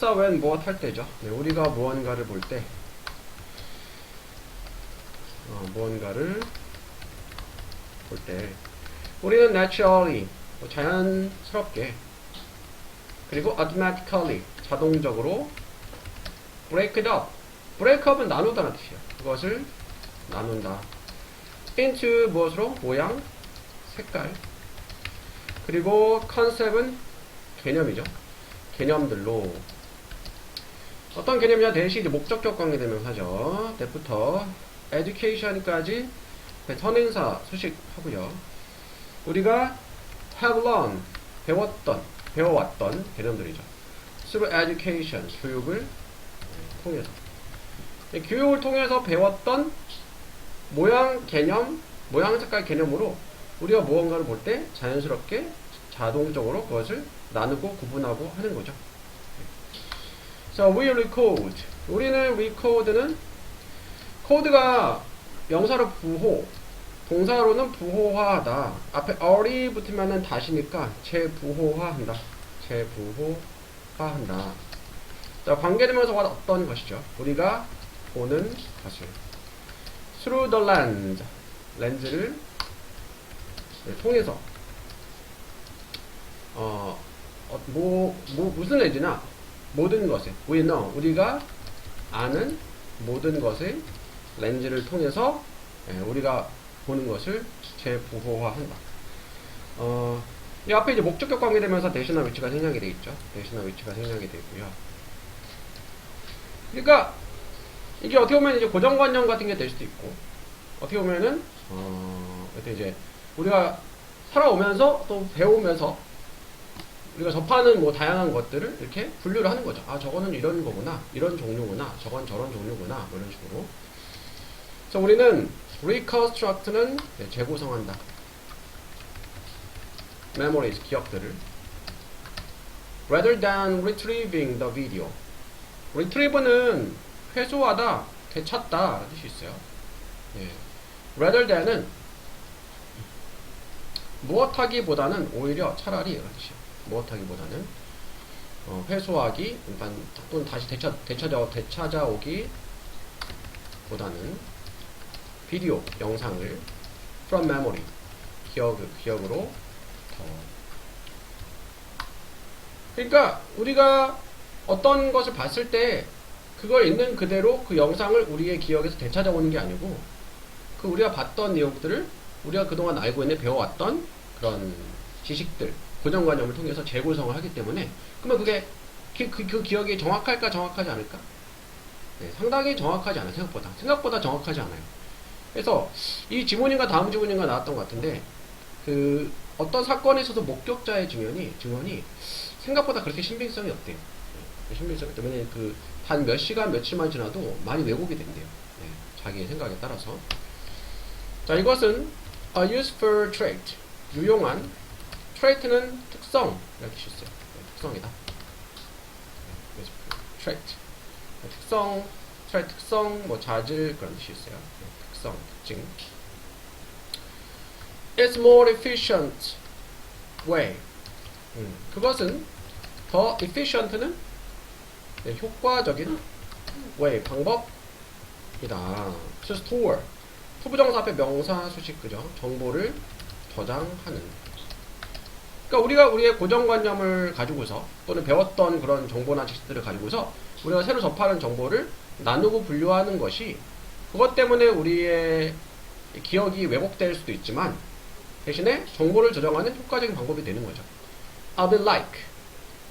when 무엇 할 때죠. 네, 우리가 무언가를 볼 때, 무언가를 볼 때, 우리는 naturally, 자연스럽게, 그리고 automatically, 자동적으로 break it up. break up은 나누다는 뜻이에요. 그것을 나눈다. into 무엇으로? 모양, 색깔. 그리고 concept은 개념이죠. 개념들로. 어떤 개념이냐? 대시 이제 목적격 관계대명사죠. 때부터 education까지 선행사 수식하고요. 우리가 have learned 배워왔던 개념들이죠. through education 교육을 통해서 교육을 통해서 배웠던 모양 개념, 모양 색깔 개념으로 우리가 무언가를 볼 때 자연스럽게 자동적으로 그것을 나누고 구분하고 하는 거죠. So we recode. 우리는 record는 코드가 명사로 부호, 동사로는 부호화하다. 앞에 al이 붙으면은 다시니까 재부호화한다. 재부호화한다. 자, 관계대명사가 어떤 것이죠? 우리가 보는 것을 through the lens, 렌즈를 통해서 무슨 렌즈나 모든 것에 we know, 우리가 아는 모든 것의 렌즈를 통해서 우리가 보는 것을 재부호화한다. 이 앞에 이제 목적격 관계되면서 대신한 위치가 생략이 되어 있죠. 대신한 위치가 생략이 되고요. 그러니까 이게 어떻게 보면 이제 고정관념 같은 게 될 수도 있고, 어떻게 보면은 이제 우리가 살아오면서 또 배우면서 우리가 접하는 뭐 다양한 것들을 이렇게 분류를 하는 거죠. 아, 저거는 이런 거구나, 이런 종류구나, 저건 저런 종류구나, 뭐 이런 식으로. 그래서 우리는 reconstruct는 재구성한다. memories, 기억들을. rather than retrieving the video. retrieve는 회수하다, 되찾다 라는 뜻이 있어요. rather than은 무엇하기보다는 오히려 차라리 이런 뜻이에요. 무엇하기보다는 회수하기, 또는 다시 되찾아오기 보다는 비디오, 영상을 from memory, 기억으로 그러니까 우리가 어떤 것을 봤을 때 그걸 있는 그대로 그 영상을 우리의 기억에서 되찾아오는 게 아니고 그 우리가 봤던 내용들을 우리가 그동안 알고 있는 배워왔던 그런 지식들, 고정관념을 통해서 재구성을 하기 때문에 그러면 그게 그 기억이 정확할까 정확하지 않을까? 네, 상당히 정확하지 않아요. 생각보다 정확하지 않아요. 그래서 이 지문인가 다음 지문인가 나왔던 것 같은데 그 어떤 사건에 있어서 목격자의 증언이 생각보다 그렇게 신빙성이 없대요. 네, 신빙성이 때문에 그 단 몇 시간 며칠만 지나도 많이 왜곡이 된대요. 네, 자기의 생각에 따라서. 자, 이것은 a useful trait, 유용한. trait는 특성 이렇게 있어요. 네, 특성이다. 네, trait, 특성, 뭐 자질 그런 뜻이 있어요. 네, 특성, 특징. It's more efficient way. 그것은 더 efficient는 네, 효과적인 way, 방법이다. to store. 투부정사 앞에 명사 수식, 그죠? 정보를 저장하는. 그러니까 우리가 우리의 고정관념을 가지고서 또는 배웠던 그런 정보나 지식들을 가지고서 우리가 새로 접하는 정보를 나누고 분류하는 것이 그것 때문에 우리의 기억이 왜곡될 수도 있지만 대신에 정보를 저장하는 효과적인 방법이 되는 거죠. A bit like.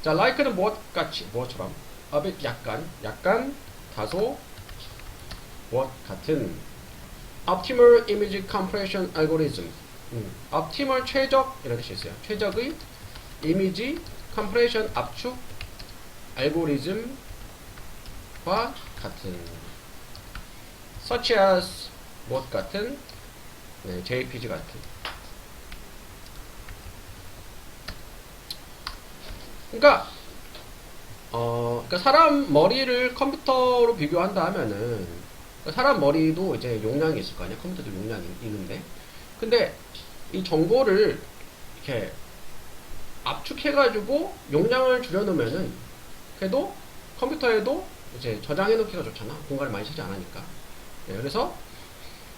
자, like는 무엇같이, 무엇처럼. A bit 약간, 다소, 무엇 같은. Optimal image compression algorithm. optimal 최적 이런 뜻이 있어요. 최적의 이미지 compression 압축 알고리즘과 같은. such as 무엇 같은, 네, JPG 같은. 그러니까 사람 머리를 컴퓨터로 비교한다 하면은 사람 머리도 이제 용량이 있을 거 아니야. 컴퓨터도 용량이 있는데 근데 이 정보를 이렇게 압축해가지고 용량을 줄여놓으면은 그래도 컴퓨터에도 이제 저장해 놓기가 좋잖아. 공간을 많이 차지 안 하니까. 네, 그래서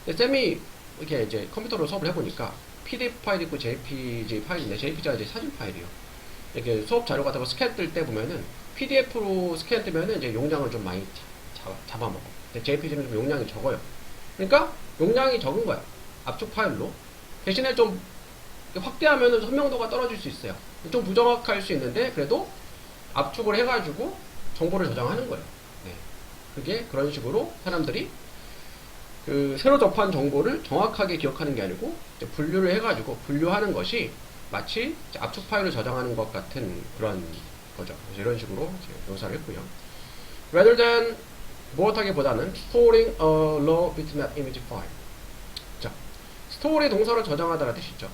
쌤이 이렇게 이제 컴퓨터로 수업을 해보니까 PDF 파일 있고 JPG 파일인데 JPG가 이제 사진 파일이요. 이렇게 수업 자료 같은 거 스캔 뜰 때 보면은 PDF로 스캔 뜨면은 이제 용량을 좀 많이 잡아먹어. 근데 JPG는 좀 용량이 적어요. 그러니까 용량이 적은 거야. 압축 파일로. 대신에 좀 확대하면은 선명도가 떨어질 수 있어요. 좀 부정확할 수 있는데 그래도 압축을 해가지고 정보를 저장하는 거예요. 네. 그게 그런 식으로 사람들이 그 새로 접한 정보를 정확하게 기억하는 게 아니고 이제 분류를 해가지고 분류하는 것이 마치 압축 파일을 저장하는 것 같은 그런 거죠. 이런 식으로 묘사를 했고요. Rather than 무엇하기보다는 storing a raw bitmap image file. 자, 스토리 동사를 저장하다가 뜻이죠.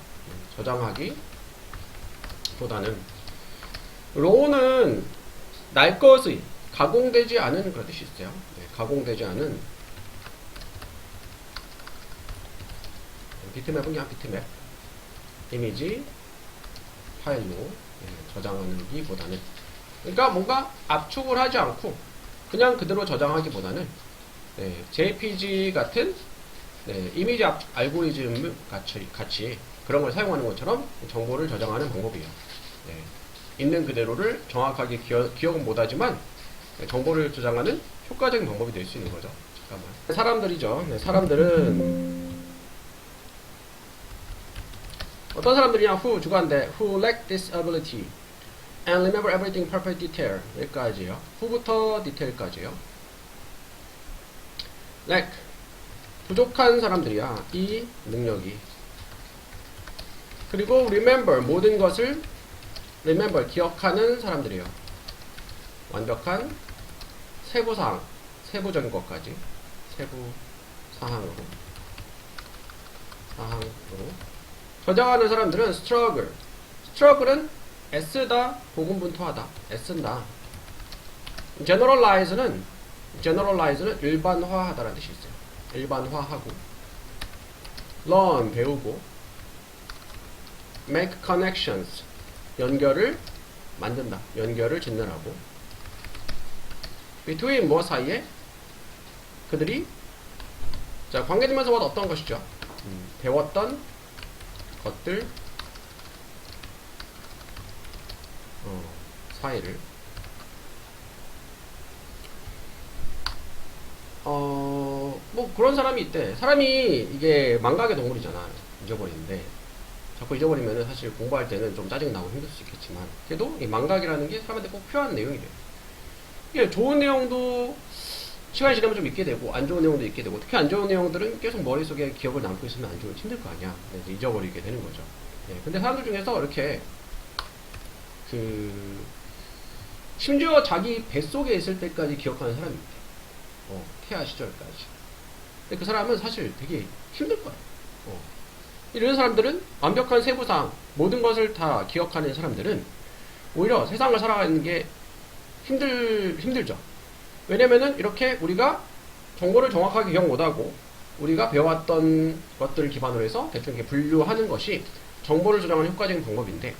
저장하기 보다는 raw는 날 것의 가공되지 않은 그런 뜻이 있어요. 네, 가공되지 않은 비트맵은 그냥 비트맵 이미지 파일로 저장하기보다는 그러니까 뭔가 압축을 하지 않고 그냥 그대로 저장하기보다는 JPG 같은 이미지 알고리즘 같이 그런 걸 사용하는 것처럼 정보를 저장하는 방법이에요. 있는 그대로를 정확하게 기억은 못하지만 정보를 저장하는 효과적인 방법이 될 수 있는 거죠. 잠깐만. 사람들이죠. 사람들은 어떤 사람들이냐? who 주관대 who lack this ability and remember everything perfect detail 여기까지요. who부터 detail까지요. lack 부족한 사람들이야. 이 능력이. 그리고 remember 모든 것을 remember 기억하는 사람들이에요. 완벽한 세부사항 세부적인 것까지 세부 사항으로 저장하는 사람들은 struggle. struggle은 애쓰다, 고군분투하다, 애쓴다. generalize는 일반화하다라는 뜻이 있어요. 일반화하고. learn, 배우고. make connections, 연결을 만든다. 연결을 짓느라고. between 뭐 사이에? 그들이 자 관계되면서 어떤 것이죠? 배웠던 것들 사이를 뭐 그런 사람이 있대. 사람이 이게 망각의 동물이잖아. 잊어버리는데 자꾸 잊어버리면은 사실 공부할 때는 좀 짜증나고 힘들 수 있겠지만 그래도 이 망각이라는 게 사람한테 꼭 필요한 내용이래요. 이게 좋은 내용도 시간이 지나면 좀 잊게 되고 안 좋은 내용도 잊게 되고 특히 안 좋은 내용들은 계속 머릿속에 기억을 남고 있으면 안 좋은 힘들 거 아니야. 그래서 잊어버리게 되는 거죠. 근데 사람들 중에서 이렇게 심지어 자기 뱃속에 있을 때까지 기억하는 사람이 있대. 태아 시절까지. 근데 그 사람은 사실 되게 힘들 거야. 이런 사람들은 완벽한 세부사항 모든 것을 다 기억하는 사람들은 오히려 세상을 살아가는 게 힘들죠. 왜냐면은 이렇게 우리가 정보를 정확하게 기억 못하고 우리가 배워왔던 것들을 기반으로 해서 대충 이렇게 분류하는 것이 정보를 저장하는 효과적인 방법인데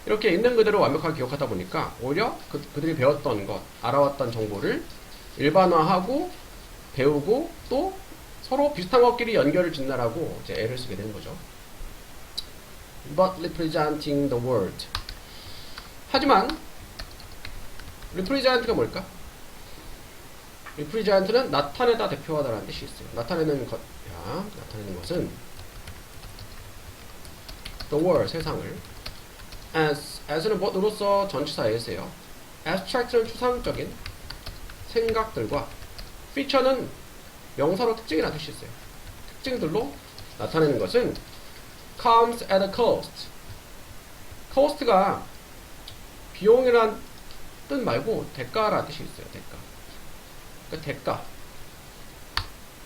이렇게 있는 그대로 완벽하게 기억하다 보니까 오히려 그들이 배웠던 것, 알아왔던 정보를 일반화하고 배우고 또 서로 비슷한 것끼리 연결을 짓느라고 이제 애를 쓰게 되는 거죠. But representing the world. 하지만 represent가 뭘까? represent는 나타내다, 대표하다라는 뜻이 있어요. 나타내는 것은 the world, 세상을 as는 뭐로서 전치사 as예요. abstract는 추상적인 생각들과 feature는 명사로 특징이라는 뜻이 있어요. 특징들로 나타내는 것은 comes at a cost. cost가 비용이란 뜻 말고 대가라는 뜻이 있어요. 대가. 그러니까 대가.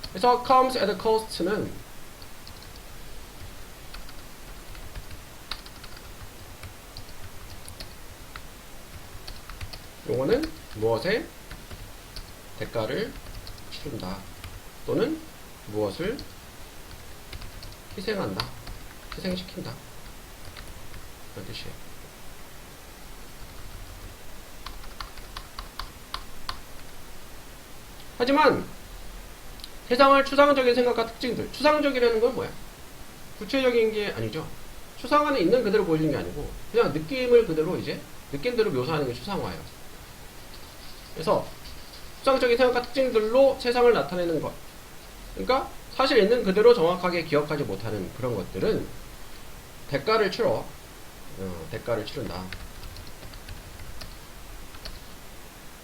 그래서 comes at a cost는 요거는 무엇의 대가를 치른다. 또는 무엇을 희생한다. 희생시킨다. 그런 뜻이에요. 하지만 세상을 추상적인 생각과 특징들, 추상적이라는 건 뭐야? 구체적인 게 아니죠. 추상화는 있는 그대로 보여주는 게 아니고 그냥 느낌을 그대로 이제 느낌대로 묘사하는 게 추상화예요. 그래서 추상적인 생각과 특징들로 세상을 나타내는 것. 그러니까 사실 있는 그대로 정확하게 기억하지 못하는 그런 것들은 대가를 대가를 치른다.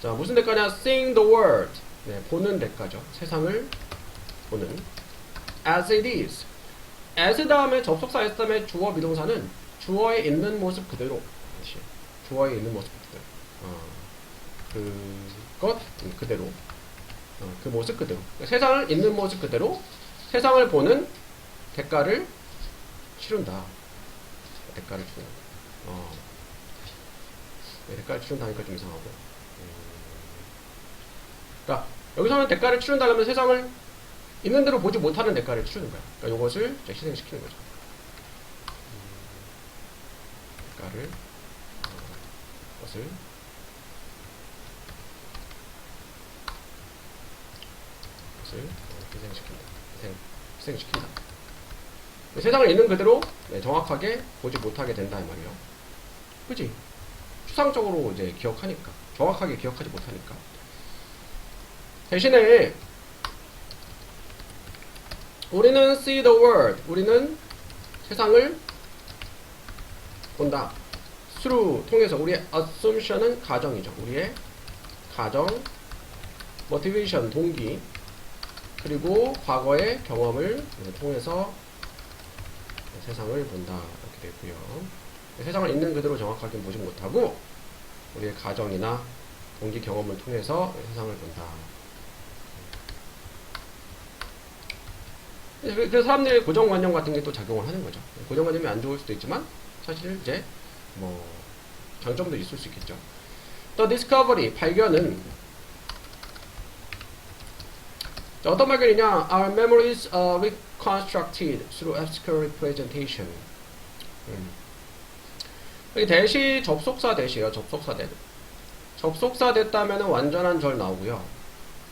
자, 무슨 대가냐? Seeing the world. 네, 보는 대가죠. 세상을 보는. As it is. as 다음에 접속사 s 다음에 주어 비동사는 주어에 있는 모습 그대로. 주어에 있는 모습 그대로. 그것 그대로. 그 모습 그대로. 세상을 있는 모습 그대로 세상을 보는 대가를 치른다. 대가를 치른다. 대가를 치른다니까 좀 이상하고. 그러니까 여기서는 대가를 치른다면 세상을 있는 대로 보지 못하는 대가를 치르는 거야. 그러니까 이것을 이제 희생시키는 거죠. 대가를 것을 희생시킨다. 세상을 있는 그대로 정확하게 보지 못하게 된다 이 말이에요. 그치? 추상적으로 이제 기억하니까 정확하게 기억하지 못하니까 대신에 우리는 see the world 우리는 세상을 본다. through 통해서 우리의 assumption은 가정이죠. 우리의 가정 motivation 동기 그리고 과거의 경험을 통해서 세상을 본다 이렇게 되고요. 세상을 있는 그대로 정확하게 보지 못하고 우리의 가정이나 동기 경험을 통해서 세상을 본다. 그래서 사람들의 고정관념 같은 게 또 작용을 하는 거죠. 고정관념이 안 좋을 수도 있지만 사실 이제 뭐 장점도 있을 수 있겠죠. 또 discovery 발견은 자, 어떤 발견이냐? Our memories are reconstructed through abstract representation. 여기 대시 접속사 대시예요. 접속사 대. 접속사 됐다면 완전한 절 나오고요.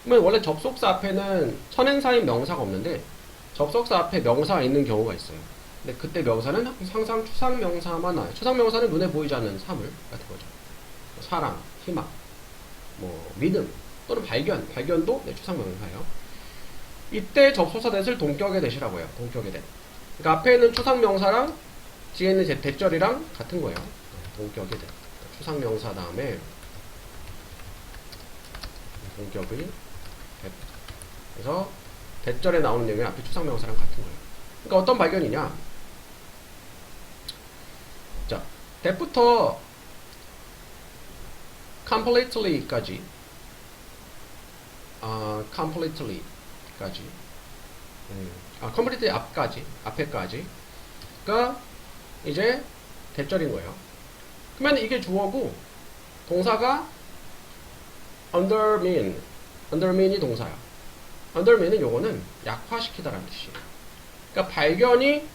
그러면 원래 접속사 앞에는 선행사인 명사가 없는데 접속사 앞에 명사가 있는 경우가 있어요. 근데 그때 명사는 항상 추상명사만 나와요. 추상명사는 눈에 보이지 않는 사물 같은 거죠. 사랑, 희망, 뭐 믿음 또는 발견도 추상명사예요. 이때 접속사 대를 동격의 대시라고 해요. 동격의 대. 그러니까 앞에 있는 추상명사랑 뒤에 있는 대절이랑 같은 거예요. 동격의 대. 추상명사 다음에 동격의 대. 그래서 대절에 나오는 내용이 앞에 추상명사랑 같은 거예요. 그러니까 어떤 발견이냐? 자, 대부터 completely까지 completely까지 completely 앞에까지 가 이제 대절인 거예요. 그러면 이게 주어고 동사가 undermean이 동사야. undermean은 요거는 약화시키다라는 뜻이에요. 그러니까 발견이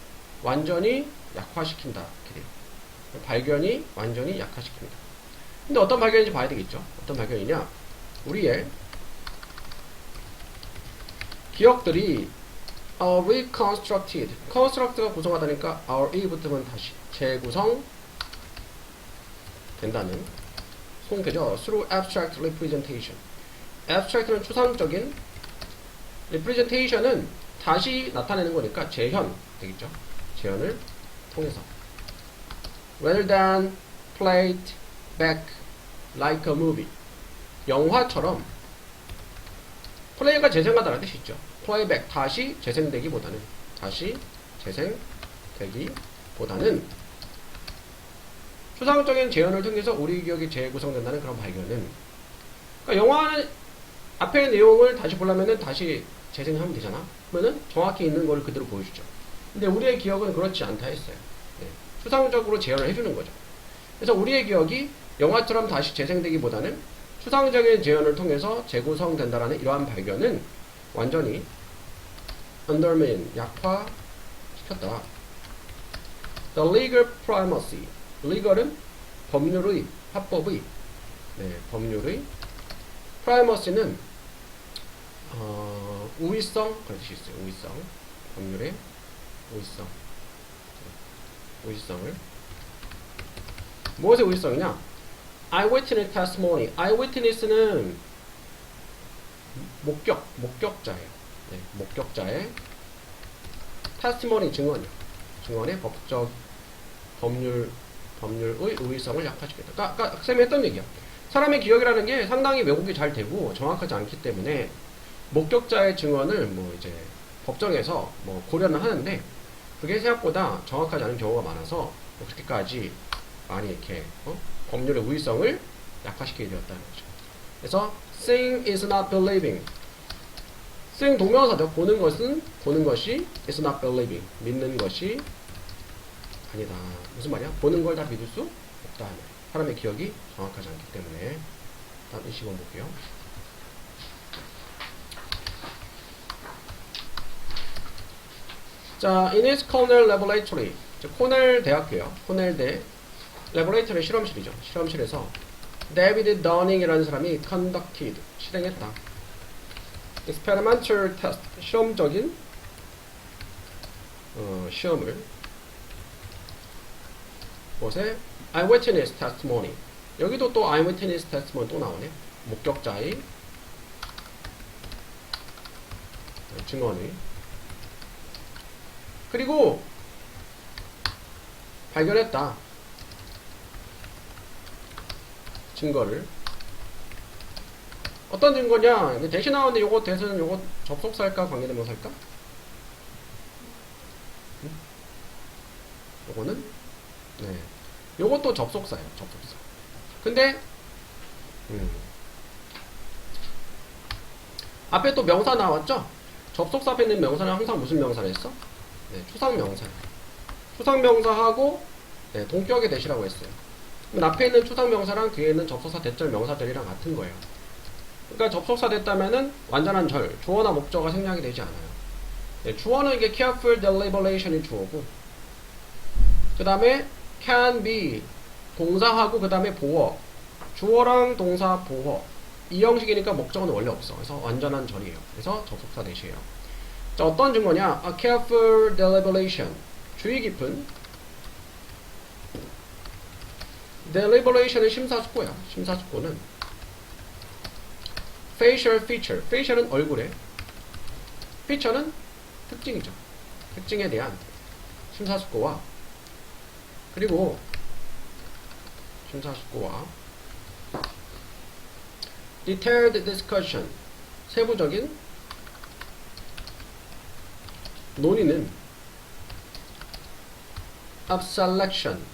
완전히 약화시킨다. 이렇게 돼요. 발견이 완전히 약화시킵니다. 근데 어떤 발견인지 봐야 되겠죠. 어떤 발견이냐? 우리의 기억들이 reconstructed. construct가 구성하다니까 our 붙으면 다시 재구성 된다는 송태죠. through abstract representation. abstract는 추상적인 representation은 다시 나타내는 거니까 재현 되겠죠. 재현을 통해서 rather than played back like a movie. 영화처럼 플레이가 재생하다라는 뜻이 있죠. playback 다시 재생되기보다는 추상적인 재현을 통해서 우리 기억이 재구성된다는 그런 발견은 그러니까 영화는 앞의 내용을 다시 보려면은 다시 재생하면 되잖아. 그러면은 정확히 있는 거를 그대로 보여주죠. 근데 우리의 기억은 그렇지 않다 했어요. 네. 추상적으로 재현을 해주는 거죠. 그래서 우리의 기억이 영화처럼 다시 재생되기보다는 추상적인 재현을 통해서 재구성된다라는 이러한 발견은 완전히 undermine, 약화시켰다. The legal primacy. legal은 법률의, 합법의, 법률의 primacy는 우위성 그런 뜻이 있어요. 우위성. 법률의 우위성. 우위성을 무엇의 우위성이냐? eyewitness testimony. eyewitness는 목격자예요. 네, 목격자의 testimony 증언의 법률의 우위성을 약화시켰다. 그러니까 쌤이 했던 얘기야. 사람의 기억이라는 게 상당히 왜곡이 잘 되고 정확하지 않기 때문에 목격자의 증언을 뭐 이제 법정에서 뭐 고려는 하는데 그게 생각보다 정확하지 않은 경우가 많아서 뭐 그렇게까지 많이 이렇게 법률의 우위성을 약화시키게 되었다는 거죠. 그래서 seeing is not believing. seeing 동명사죠. 보는 것이 is not believing. 믿는 것이 아니다. 무슨 말이야? 보는 걸 다 믿을 수 없다. 사람의 기억이 정확하지 않기 때문에. 다음 20번 볼게요. 자, in his Cornell laboratory. 코넬 대학교요. 코넬대 laboratory 실험실이죠. 실험실에서 데비드 더닝이라는 사람이 conducted 실행했다. experimental test 실험적인 시험을 무엇에 eyewitness testimony. 여기도 또 eyewitness testimony 또 나오네. 목격자의 증언의. 그리고 발견했다. 증거를. 어떤 증거냐? 대신 나오는데 요거 대신은 요거 접속사일까 관계대명사일까? 요거는 네. 요것도 접속사예요. 접속사. 근데 앞에 또 명사 나왔죠? 접속사 앞에 있는 명사는 항상 무슨 명사를 했어? 네, 추상명사. 추상명사하고 네, 동격의 대시라고 했어요. 그럼 앞에 있는 추상명사랑 뒤에 있는 접속사 대절 명사절이랑 같은 거예요. 그러니까 접속사 됐다면은 완전한 절, 주어나 목적어가 생략이 되지 않아요. 네, 주어는 이게 careful deliberation이 주어고, 그 다음에 can be 동사하고 그 다음에 보어, 주어랑 동사 보어 이 형식이니까 목적어는 원래 없어. 그래서 완전한 절이에요. 그래서 접속사 대시예요. 자, 어떤 증거냐? A careful deliberation. 주의 깊은. deliberation은 심사숙고야. 심사숙고는 facial feature. facial은 얼굴에, feature는 특징이죠. 특징에 대한 심사숙고와 그리고 심사숙고와 detailed discussion. 세부적인 논의는 of selection.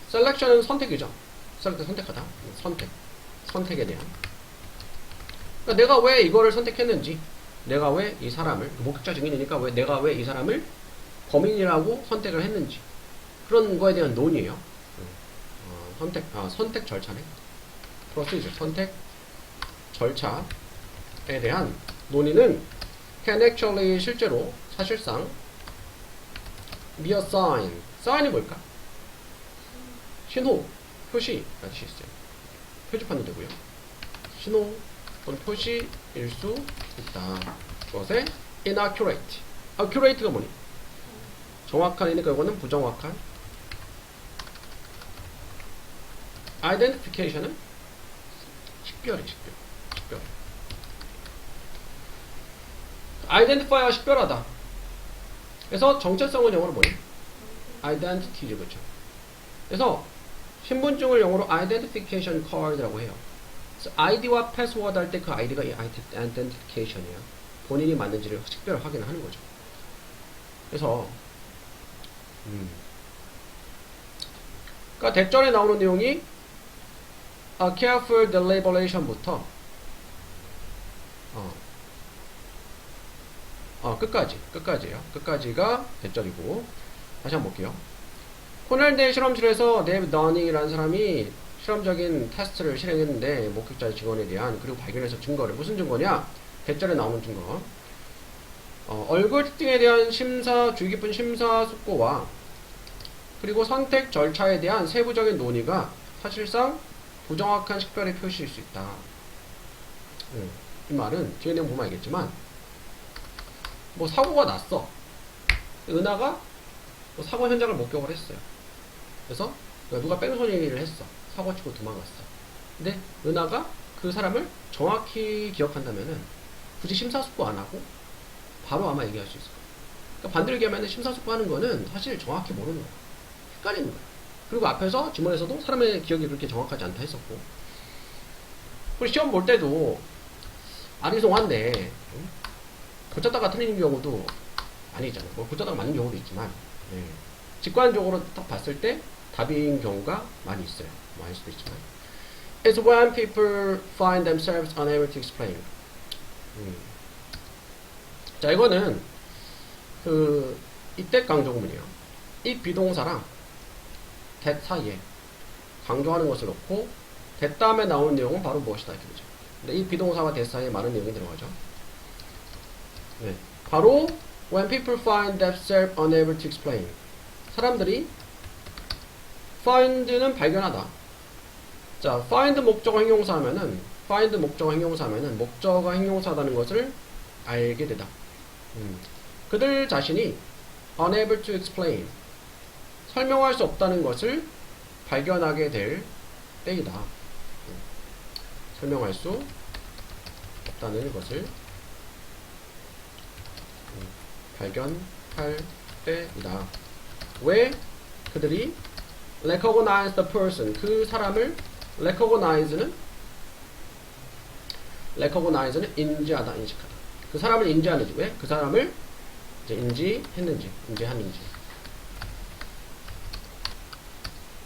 selection은 선택이죠. 선택하다. 선택에 대한. 그러니까 내가 왜 이거를 선택했는지, 내가 왜 이 사람을, 목격자 증인이니까 왜 내가 왜 이 사람을 범인이라고 선택을 했는지, 그런 거에 대한 논의예요. 선택 절차네. 프로시저, 선택 절차에 대한 논의는 can actually 실제로 사실상 be a sign. sign이 뭘까? 신호, 표시가 뜻이 있어요. 표지판도 되고요. 신호 또는 표시일 수 있다. 그것에 inaccurate. accurate가 뭐니? 정확한이니까 이거는 부정확한. identification은 식별이 식별. identify가 식별하다. 그래서 정체성은 영어로 뭐니? identity죠, 그렇죠? 그래서 신분증을 영어로 identification card라고 해요. 그래서 ID와 패스워드 할 때 그 ID가 identification이에요. 본인이 맞는지를 식별을 확인하는 거죠. 그래서 그러니까 대절에 나오는 내용이 a careful deliberation부터 끝까지예요. 끝까지가 대절이고. 다시 한번 볼게요. 코넬대 실험실에서 데이비드 더닝이라는 사람이 실험적인 테스트를 실행했는데 목격자의 증언에 대한, 그리고 발견해서 증거를, 무슨 증거냐? 대절에 나오는 증거. 얼굴 특징에 대한 주의 깊은 심사숙고와 그리고 선택 절차에 대한 세부적인 논의가 사실상 부정확한 식별의 표시일 수 있다. 이 말은 뒤에 내용 보면 알겠지만 뭐 사고가 났어. 은하가 뭐 사고 현장을 목격을 했어요. 그래서 누가 뺑소니를 했어. 사고 치고 도망갔어. 근데 은하가 그 사람을 정확히 기억한다면은 굳이 심사숙고 안 하고 바로 아마 얘기할 수 있을 거야. 그러니까 반대로 얘기하면 심사숙고 하는 거는 사실 정확히 모르는 거야. 헷갈리는 거야. 그리고 앞에서 지문에서도 사람의 기억이 그렇게 정확하지 않다 했었고, 그리고 시험 볼 때도 아리송한데 고쳤다가 틀린 경우도 아니잖아. 뭐 고쳤다가 맞는 경우도 있지만, 네. 직관적으로 딱 봤을 때 답인 경우가 많이 있어요. 뭐 아닐 수도 있지만. It's when people find themselves unable to explain. 자, 이거는 이때 강조구문이에요. 이 비동사랑 that 사이에 강조하는 것을 놓고 that 다음에 나온 내용은 바로 무엇이다 이렇게 보죠. 근데 이 비동사와 that 사이에 많은 내용이 들어가죠. 네. 바로 when people find themselves unable to explain. 사람들이 find는 발견하다. 자, find 목적어 형용사 하면은 find 목적어 형용사 하면은 목적어가 형용사라는 것을 알게 되다. 그들 자신이 unable to explain 설명할 수 없다는 것을 발견하게 될 때이다. 설명할 수 없다는 것을 발견할 때이다. 왜 그들이 recognize the person 그 사람을 recognize는 인지하다, 인식하다. 그 사람을 인지하는지 왜 그 사람을 이제 인지하는지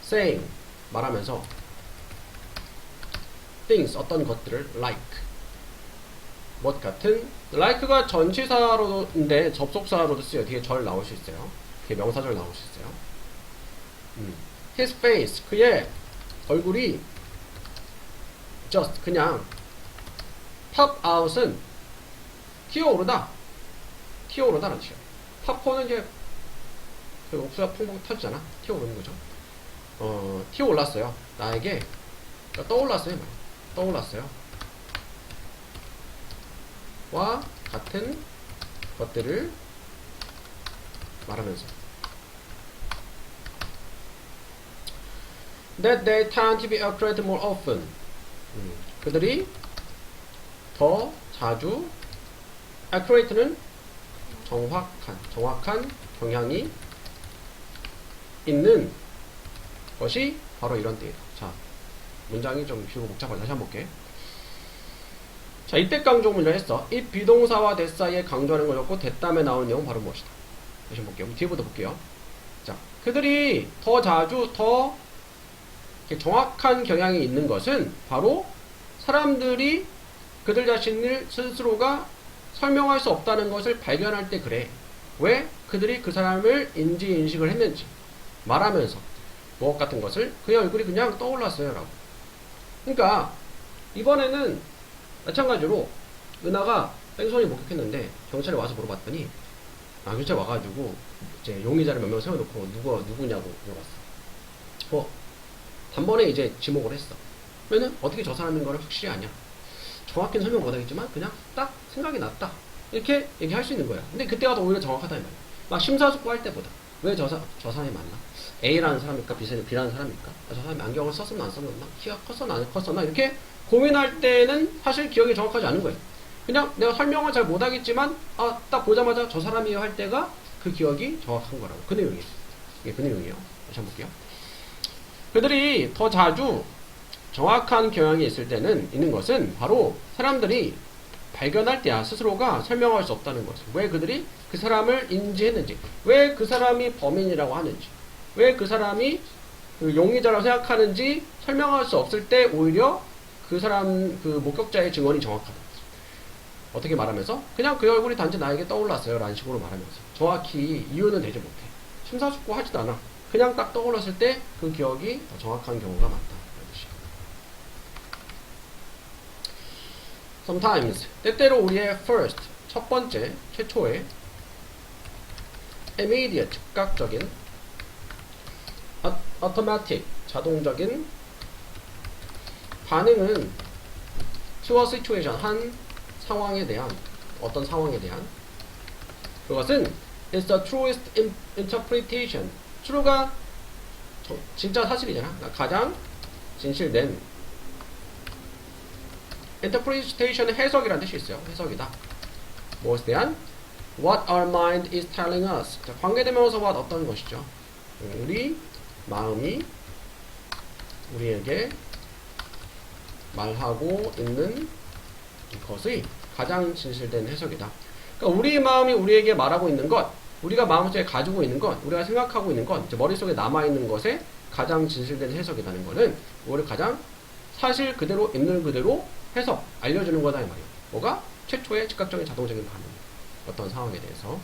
saying 말하면서 things 어떤 것들을 like 뭐 같은 like가 전치사로인데 접속사로도 쓰여요. 뒤에 절 나올 수 있어요. 뒤에 명사절 나올 수 있어요. His face 그의 얼굴이 just 그냥 pop out은 튀어오르다라는 뜻이에요. 팝콘은 이제 그 옥수수가 퐁퐁 터지잖아. 튀어오르는 거죠. 튀어올랐어요. 나에게 떠올랐어요. 떠올랐어요. 와 같은 것들을 말하면서 that they tend to be accurate more often. 그들이 더 자주 accurate는 정확한 경향이 있는 것이 바로 이런 때이다. 자, 문장이 좀 길고 복잡하게 다시 한번 볼게. 자, 이때 강조문을 했어. 이 비동사와 that 사이에 강조하는 걸 넣고 that 다음에 나오는 내용은 바로 무엇이다. 다시 한번 볼게요. 뒤에부터 볼게요. 자, 그들이 더 자주 더 정확한 경향이 있는 것은 바로 사람들이 그들 자신을 스스로가 설명할 수 없다는 것을 발견할 때 그래. 왜 그들이 그 사람을 인식을 했는지 말하면서 무엇 같은 것을 그의 얼굴이 그냥 떠올랐어요 라고. 그러니까 이번에는 마찬가지로 은하가 뺑소니 목격했는데 경찰에 와서 물어봤더니 경찰 와가지고 이제 용의자를 몇 명 세워놓고 누구냐고 물어봤어. 단번에 이제 지목을 했어. 그러면은 어떻게 저 사람인 거를 확실히 아냐. 정확히는 설명 못하겠지만 그냥 딱 생각이 났다. 이렇게 얘기할 수 있는 거야. 근데 그때가 더 오히려 정확하다 이 말이야. 막 심사숙고할 때보다 왜 저 사람이 맞나? A라는 사람일까? B라는 사람일까? 저 사람이 안경을 썼었나 안 썼나? 키가 컸었나 안 컸었나? 이렇게 고민할 때는 사실 기억이 정확하지 않은 거예요. 그냥 내가 설명을 잘 못하겠지만 딱 보자마자 저 사람이에요 할 때가 그 기억이 정확한 거라고. 그 내용이에요. 이게 그 내용이에요. 다시 한번 볼게요. 그들이 더 자주 정확한 경향이 있는 것은 바로 사람들이 발견할 때야 스스로가 설명할 수 없다는 것. 왜 그들이 그 사람을 인지했는지, 왜 그 사람이 범인이라고 하는지, 왜 그 사람이 그 용의자라고 생각하는지 설명할 수 없을 때 오히려 그 사람 그 목격자의 증언이 정확하다. 어떻게 말하면서? 그냥 그 얼굴이 단지 나에게 떠올랐어요 라는 식으로 말하면서 정확히 이유는 되지 못해. 심사숙고 하지도 않아. 그냥 딱 떠올랐을 때 그 기억이 더 정확한 경우가 많다. Sometimes 때때로 우리의 first 첫 번째 최초의 immediate 즉각적인 automatic 자동적인 반응은 to a situation 한 상황에 대한 어떤 상황에 대한 그것은 is the truest interpretation. true가 진짜 사실이잖아. 가장 진실된 interpretation은 해석이라는 뜻이 있어요. 해석이다. 무엇에 대한? What our mind is telling us. 자, 관계대명사와 어떤 것이죠? 우리 마음이 우리에게 말하고 있는 것의 가장 진실된 해석이다. 그러니까 우리 마음이 우리에게 말하고 있는 것, 우리가 마음속에 가지고 있는 것, 우리가 생각하고 있는 것, 이제 머릿속에 남아있는 것에 가장 진실된 해석이라는 것은 우리를 가장 사실 그대로 있는 그대로 해석, 알려주는 거다 이 말이에요. 뭐가? 최초의 즉각적인 자동적인 반응. 어떤 상황에 대해서.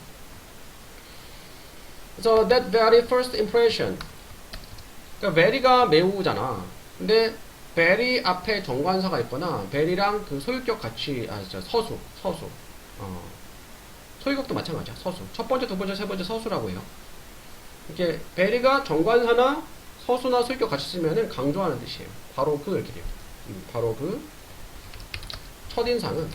그래서 that very first impression. 그러니까 very가 매우잖아. 근데 very 앞에 정관사가 있거나 very랑 그 소유격 같이 서수. 소유격도 마찬가지야. 서수. 첫 번째, 두 번째, 세 번째 서수라고 해요. 이렇게 very가 정관사나 서수나 소유격 같이 쓰면은 강조하는 뜻이에요. 바로 그 이렇게 돼요. 바로 그 첫인상은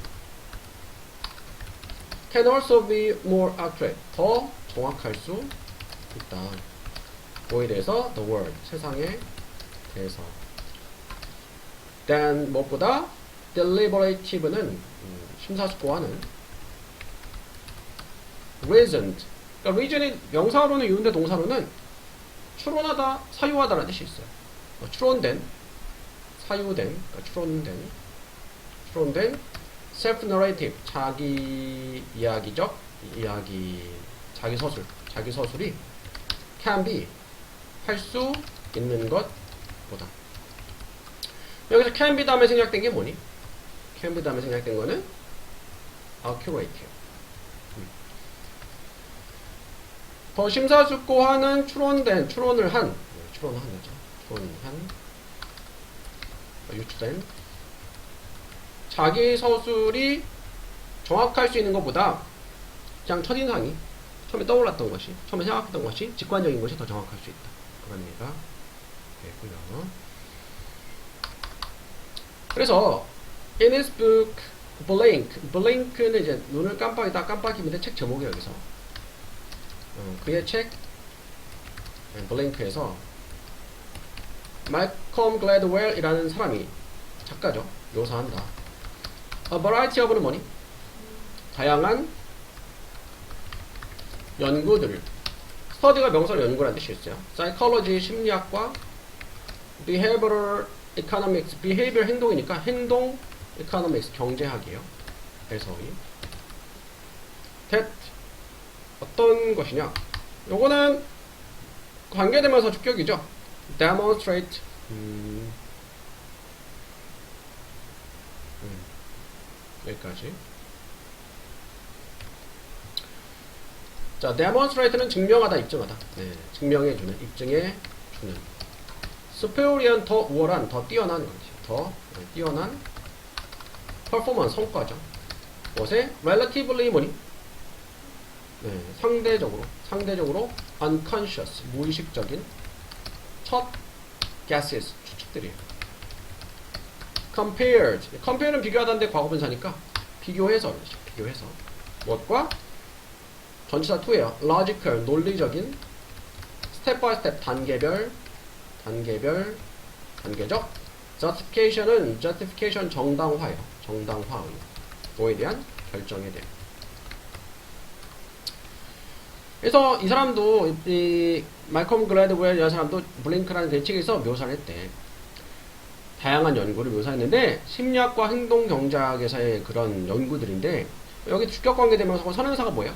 can also be more accurate. 더 정확할 수 있다. 뭐에 대해서? The world. 세상에 대해서. than 무엇보다 deliberative는 심사숙고하는 reasoned. 그러니까 reason이 명사로는 이유인데 동사로는 추론하다, 사유하다라는 뜻이 있어요. 추론된, 사유된, 그러니까 추론된 self-narrative, 자기 이야기적 이야기, 자기 서술이 can be, 할 수 있는 것보다. 여기서 can be 다음에 생략된 게 뭐니? can be 다음에 생략된 거는 accurate. 더 심사숙고하는 추론을 한 유추된 자기 서술이 정확할 수 있는 것보다 그냥 첫인상이 처음에 떠올랐던 것이, 처음에 생각했던 것이 직관적인 것이 더 정확할 수 있다. 그런 의미가 되고요. 그래서 in his book blink는 이제 눈을 깜빡이는데 책 제목이 여기서 그의 책 블링크에서 말콤 글래드웰이라는 사람이 작가죠. 묘사한다. A variety of는 뭐니? 다양한 연구들을. study가 명사로 연구라는 뜻이 있어요. psychology 심리학과 behavioral economics behavior 행동이니까 행동 economics 경제학이에요. 해석이 that 어떤 것이냐? 요거는 관계되면서 주격이죠. demonstrate 여기까지. 자, demonstrate는 증명하다, 입증하다. 네, 증명해주는, 입증해주는. superior 더 우월한, 더 뛰어난 거지. 더 뛰어난 performance 성과죠. 무엇에? relatively 뭐니? 네, 상대적으로 unconscious, 무의식적인 첫 guesses, 추측들이에요. compare는 비교하다인데 과거분사니까 비교해서 무엇과? 전치사 to예요. logical, 논리적인 step by step, 단계적 justification은 justification 정당화예요. 정당화의 뭐에 대한? 결정에 대한. 그래서 이 사람도 이 말콤 글래드웰이라는 사람도 블링크라는 그 책에서 묘사를 했대. 다양한 연구를 묘사했는데 심리학과 행동경제학에서의 그런 연구들인데 여기 주격관계 되면서 선행사가 뭐예요?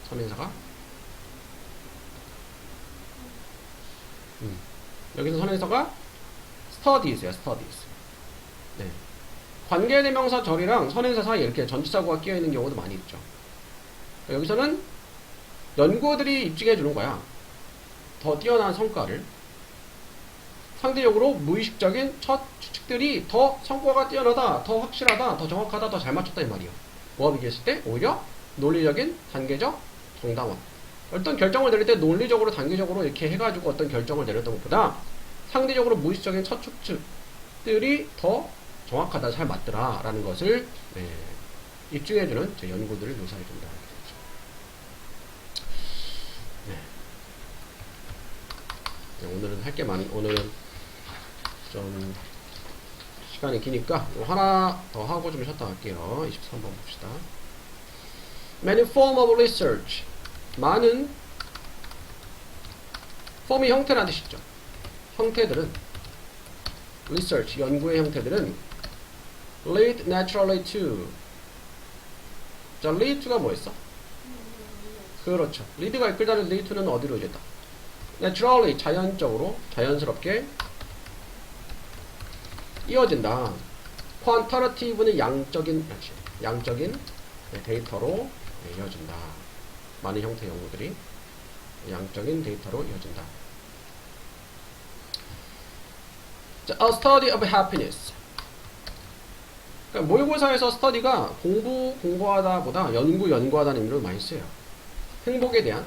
선행사가 여기서 선행사가 studies예요. studies. 네. 관계대명사 절이랑 선행사 사이에 이렇게 전치사구가 끼어있는 경우도 많이 있죠. 여기서는 연구들이 입증해 주는 거야. 더 뛰어난 성과를. 상대적으로 무의식적인 첫 추측들이 더 성과가 뛰어나다, 더 확실하다, 더 정확하다, 더 잘 맞췄다 이 말이에요. 뭐와 비교했을 때 오히려 논리적인 단계적 정당화. 어떤 결정을 내릴 때 논리적으로 단계적으로 이렇게 해가지고 어떤 결정을 내렸던 것보다 상대적으로 무의식적인 첫 추측들이 더 정확하다, 잘 맞더라 라는 것을 입증해주는 연구들을 묘사해준다. 오늘은 할 게 오늘은 좀 시간이 기니까 하나 더 하고 좀 쉬었다 갈게요. 23번 봅시다. Many form of research. 많은 form이 형태라는 뜻이죠. 형태들은 research, 연구의 형태들은 lead naturally to. 자, lead to가 뭐였어? 그렇죠. lead가 이끌다는 lead to는 어디로 이제다? naturally, 자연적으로, 자연스럽게 이어진다. quantitative는 양적인 데이터로 이어진다. 많은 형태 연구들이 양적인 데이터로 이어진다. 자, a study of happiness. 그러니까 모의고사에서 study가 공부하다 보다 연구하다는 의미로 많이 써요. 행복에 대한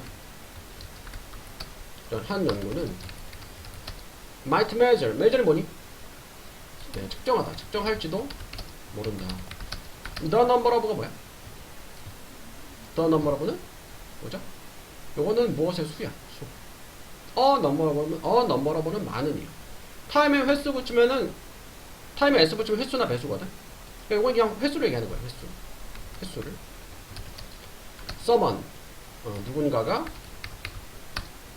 한 연구는 might measure는 뭐니? 측정하다, 측정할지도 모른다. the number of가 뭐야? the number of는 뭐죠? 요거는 무엇의 수야? 수. a number of는 많은이요. 타임에 횟수 붙이면은 타임에 s 붙이면 횟수나 배수거든. 그러니까 이건 그냥 횟수를 얘기하는 거야. 횟수를. someone 누군가가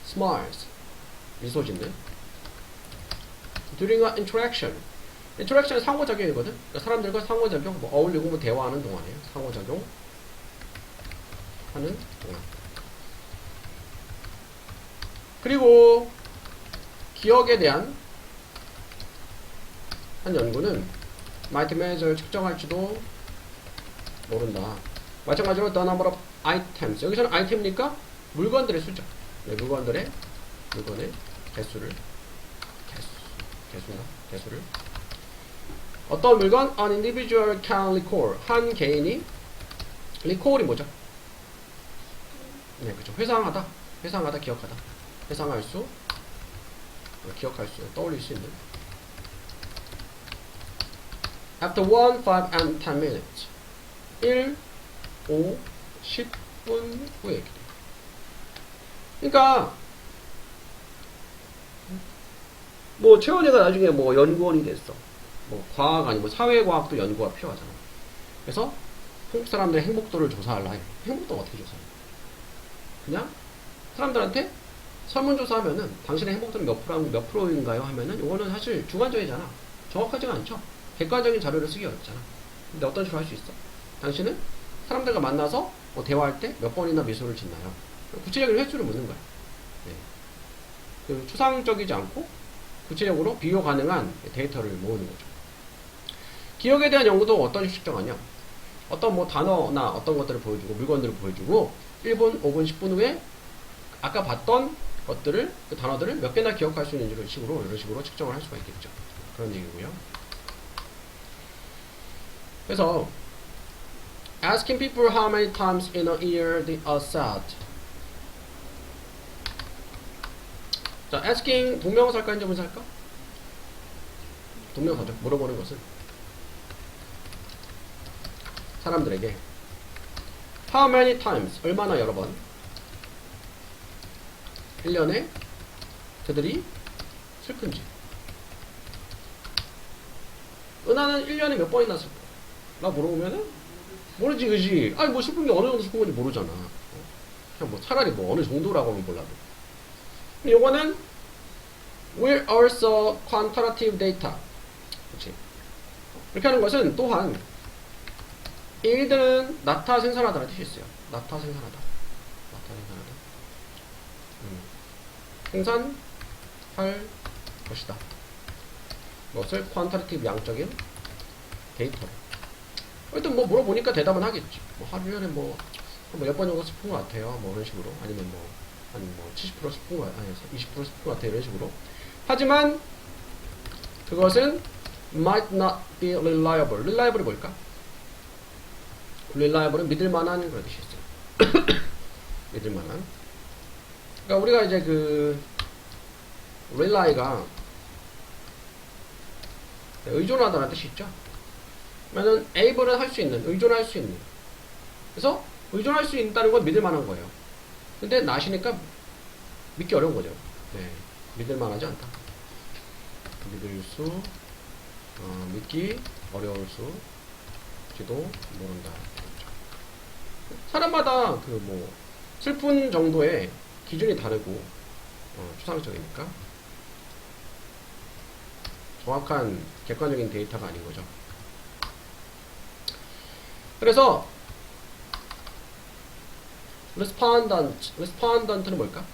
smiles 미소 짓는 during an interaction은 상호작용이거든. 그러니까 사람들과 상호작용, 뭐 어울리고 뭐 대화하는 동안이에요. 상호작용 하는 동안. 그리고 기억에 대한 한 연구는 might measure 측정할지도 모른다. 마찬가지로 the number of items. 여기서는 아이템이니까 물건들의 수죠. 물건의 개수를 어떤 물건? An individual can recall. 한 개인이 recall이 뭐죠? 네, 그렇죠. 회상하다, 기억하다. 회상할 수, 기억할 수, 떠올릴 수 있는. After 1, 5, and 10 minutes. 1, 5, 10분 후에. 그러니까 뭐 채원이가 나중에 뭐 연구원이 됐어. 뭐 과학 아니면 사회과학도 연구가 필요하잖아. 그래서 한국 사람들의 행복도를 조사하려 해. 행복도가 어떻게 조사해? 그냥 사람들한테 설문조사하면은 당신의 행복도는 몇 프로인가요? 하면은 이거는 사실 주관적이잖아. 정확하지가 않죠. 객관적인 자료를 쓰기 어렵잖아. 근데 어떤 식으로 할 수 있어? 당신은 사람들과 만나서 뭐 대화할 때 몇 번이나 미소를 짓나요? 구체적인 횟수를 묻는 거야. 네. 그 추상적이지 않고 구체적으로 비교 가능한 데이터를 모으는 거죠. 기억에 대한 연구도 어떤 식으로 측정하냐? 어떤 뭐 단어나 어떤 것들을 보여주고 물건들을 보여주고 1분, 5분, 10분 후에 아까 봤던 것들을 그 단어들을 몇 개나 기억할 수 있는 이런 식으로 측정을 할 수가 있겠죠. 그런 얘기고요. 그래서 asking people how many times in a year they are sad. 자, asking 동명사일까 현재분사일까? 동명사죠. 물어보는 것은 사람들에게 how many times 얼마나 여러 번 1년에 그들이 슬픈지. 은하는 1년에 몇 번이나 슬퍼? 나 물어보면은 모르지, 그지? 아니 뭐 슬픈 게 어느 정도 슬픈 건지 모르잖아. 그냥 뭐 차라리 뭐 어느 정도라고 하면 몰라도. 요거는 will also quantitative data. 그렇지? 이렇게 하는 것은 또한 일들은 나타 생산하다라는 뜻이 있어요. 나타 생산하다. 생산할 것이다. 무엇을? quantitative 양적인 데이터를. 일단 뭐 물어보니까 대답은 하겠지. 뭐 하루에 뭐 몇 번 정도 슬픈 것 같아요. 뭐 이런 식으로. 아니면 뭐 한 뭐 70% 슬픈 것 같아요. 20% 슬픈 것 같아요. 이런 식으로. 하지만 그것은 might not be reliable. reliable이 뭘까? reliable은 믿을만한 그런 뜻이 있어요. 믿을만한. 그러니까 우리가 이제 그 rely가 의존하다는 뜻이 있죠. 그러면은 able은 할 수 있는, 의존할 수 있는. 그래서 의존할 수 있다는 건 믿을 만한 거예요. 근데 not이니까 믿기 어려운 거죠. 네, 믿을 만하지 않다. 믿을 수, 믿기 어려울 수지도 모른다. 사람마다 그 뭐 슬픈 정도의 기준이 다르고 추상적이니까 정확한 객관적인 데이터가 아닌 거죠. 그래서 respondent는 뭘까?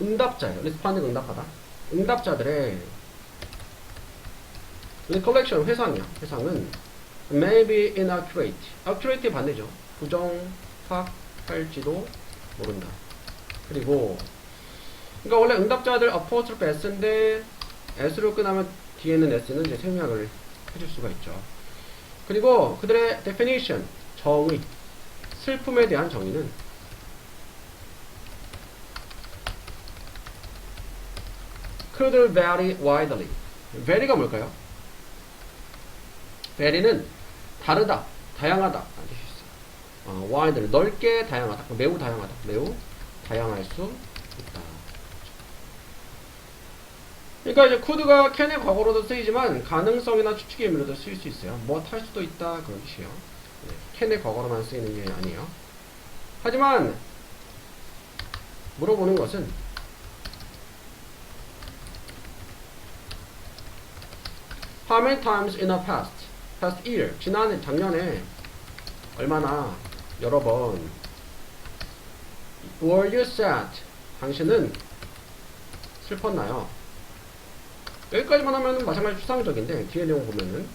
응답자예요. respond는 응답하다. 응답자들의 recollection 회상이야. 회상은 maybe inaccurate. accurate의 반대죠. 부정확할지도 모른다. 그리고 그러니까 원래 응답자들 apostrophe s인데 s로 끝나면 뒤에는 s는 이제 생략을 해줄 수가 있죠. 그리고 그들의 definition 정의 슬픔에 대한 정의는 could vary widely. vary가 뭘까요? vary는 다르다, 다양하다 라는 뜻이 있어요. widely 넓게 다양하다, 매우 다양하다, 매우 다양할 수 있다. 그러니까 이제 could가 can의 과거로도 쓰이지만 가능성이나 추측의 의미로도 쓰일 수 있어요. 뭐 할 수도 있다 그런 뜻이에요. can의 과거로만 쓰이는 게 아니에요. 하지만 물어보는 것은 how many times in the past year 지난 작년에 얼마나 여러 번 were you sad 당신은 슬펐나요? 여기까지만 하면 마찬가지 추상적인데 뒤에 내용 보면은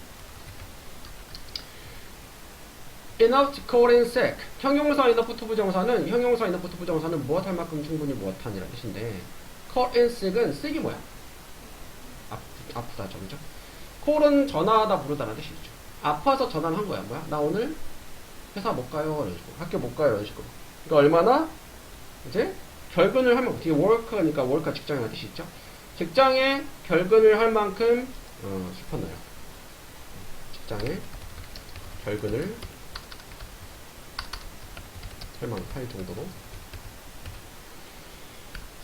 enough to call in sick 형용사 enough to 부정사는 형용사 enough to 부정사는 무엇 할 만큼 충분히 무엇한이라는 뜻인데 call in sick은 sick이 뭐야? 아프다죠, 그죠? call은 전화하다 부르다라는 뜻이 있죠. 아파서 전화를 한 거야. 뭐야? 나 오늘 회사 못 가요 이런 식으로, 학교 못 가요 이런 식으로. 그러니까 얼마나 이제 결근을 하면 뒤에 work니까 work가 직장이라는 뜻이 있죠. 직장에 결근을 할 만큼 슬펐나요? 직장에 결근을 할 정도로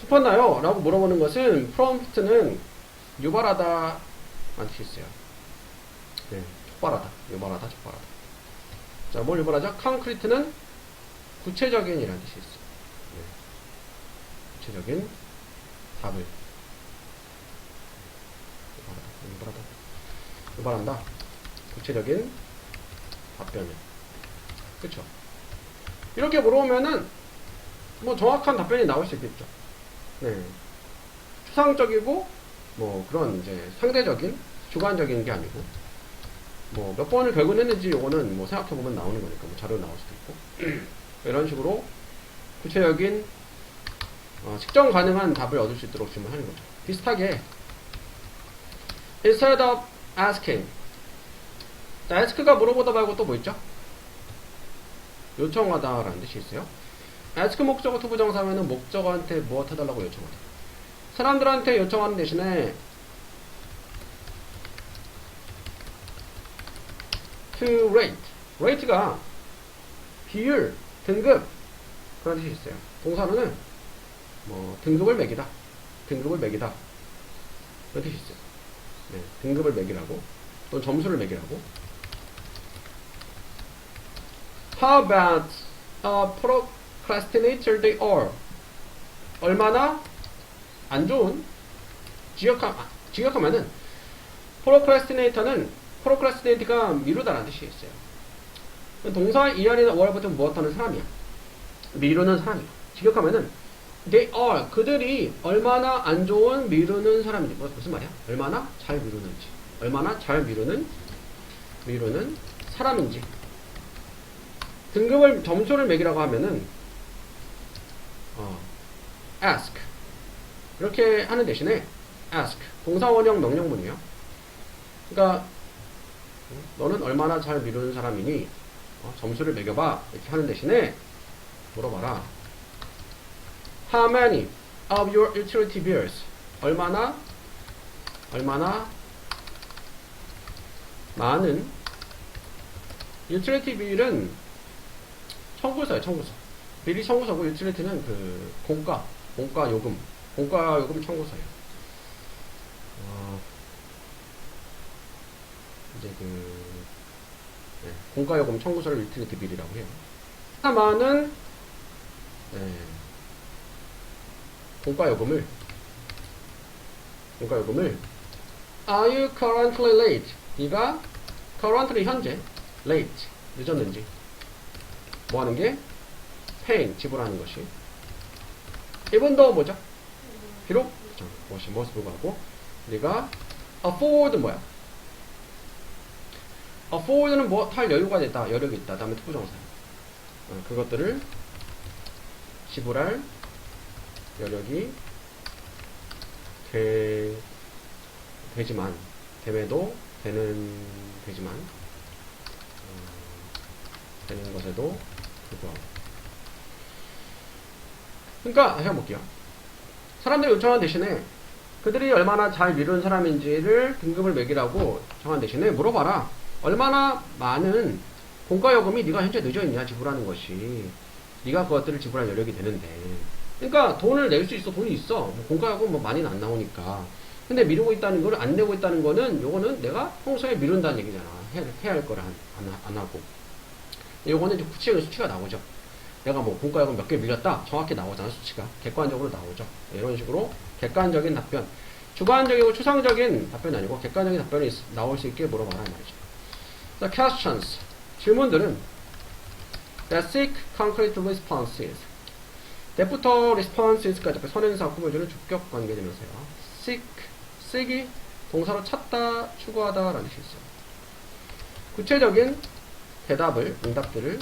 슬펐나요? 라고 물어보는 것은 prompt는 유발하다 라는 뜻이 있어요. 네, 촉발하다, 유발하다, 촉발하다. 자, 뭘 유발하죠? concrete는 구체적인 이라는 뜻이 있어요. 네, 구체적인 답을 유발한다. 구체적인 답변을. 그쵸? 이렇게 물어보면은 뭐 정확한 답변이 나올 수 있겠죠. 네. 추상적이고 뭐 그런 이제 상대적인 주관적인 게 아니고 뭐 몇 번을 결근했는지 요거는 뭐 생각해보면 나오는 거니까 뭐 자료 나올 수도 있고 이런 식으로 구체적인 측정 가능한 답을 얻을 수 있도록 질문하는 거죠. 비슷하게 instead of asking. 자, ask가 물어보다 말고 또 뭐 있죠? 요청하다 라는 뜻이 있어요. ask 목적어 투부정사면은 목적어한테 무엇 해달라고 요청하다. 사람들한테 요청하는 대신에 to rate. rate가 비율, 등급 그런 뜻이 있어요. 동사로는 뭐 등급을 매기다, 등급을 매기다 그런 뜻이 있어요. 네, 등급을 매기라고 또는 점수를 매기라고. How about a procrastinator they are? 얼마나 안 좋은 직역하면은 procrastinate가 미루다라는 뜻이 있어요. 동사 이하리나 월부터 무엇하는 사람이야. 미루는 사람이야. 직역하면은 they are 그들이 얼마나 안 좋은 미루는 사람인지. 무슨 말이야? 얼마나 잘 미루는지. 얼마나 잘 미루는 사람인지. 등급을 점수를 매기라고 하면은 ask 이렇게 하는 대신에 ask 동사원형 명령문이에요. 그러니까 너는 얼마나 잘 미루는 사람이니 점수를 매겨봐 이렇게 하는 대신에 물어봐라. How many of your utility bills? 얼마나 많은 유틸리티 빌은 청구서예요. 청구서. 빌이 청구서고 유틸리티는 그 공가 요금 청구서예요. 이제 공가 요금 청구서를 유틸리티 빌이라고 해요. 많은 공가 요금을 Are you currently late? 네가 currently 현재 late 늦었는지 뭐 하는 게 paying 지불하는 것이 even though 뭐죠? 비록 무엇이 불구하고 네가 afford 뭐야? afford는 뭐 할 여유가 됐다 여력이 있다 다음에 투부정사 그것들을 지불할 여력이 되지만 되는 것에도 불구하고 그러니까 해볼게요. 사람들이 요청한 대신에 그들이 얼마나 잘 미룬 사람인지를 등급을 매기라고 정한 대신에 물어봐라. 얼마나 많은 공과요금이 네가 현재 늦어있냐 지불하는 것이 네가 그것들을 지불할 여력이 되는데 그러니까 돈을 낼 수 있어 돈이 있어 뭐 공과요금 뭐 많이는 안 나오니까 근데 미루고 있다는 거를 안 내고 있다는 거는 요거는 내가 평소에 미룬다는 얘기잖아. 해야 할 거를 안 하고 요거는 이제 구체적인 수치가 나오죠. 내가 뭐 공과요금 몇 개 밀렸다 정확히 나오잖아. 수치가 객관적으로 나오죠. 이런 식으로 객관적인 답변 주관적이고 추상적인 답변이 아니고 객관적인 답변이 나올 수 있게 물어봐라 말이죠. The questions 질문들은 that seek concrete responses that부터 responses까지 선행사 구별주는 주격 관계되면서요. seek이 동사로 찾다 추구하다 라는 뜻이 있어요. 구체적인 응답들을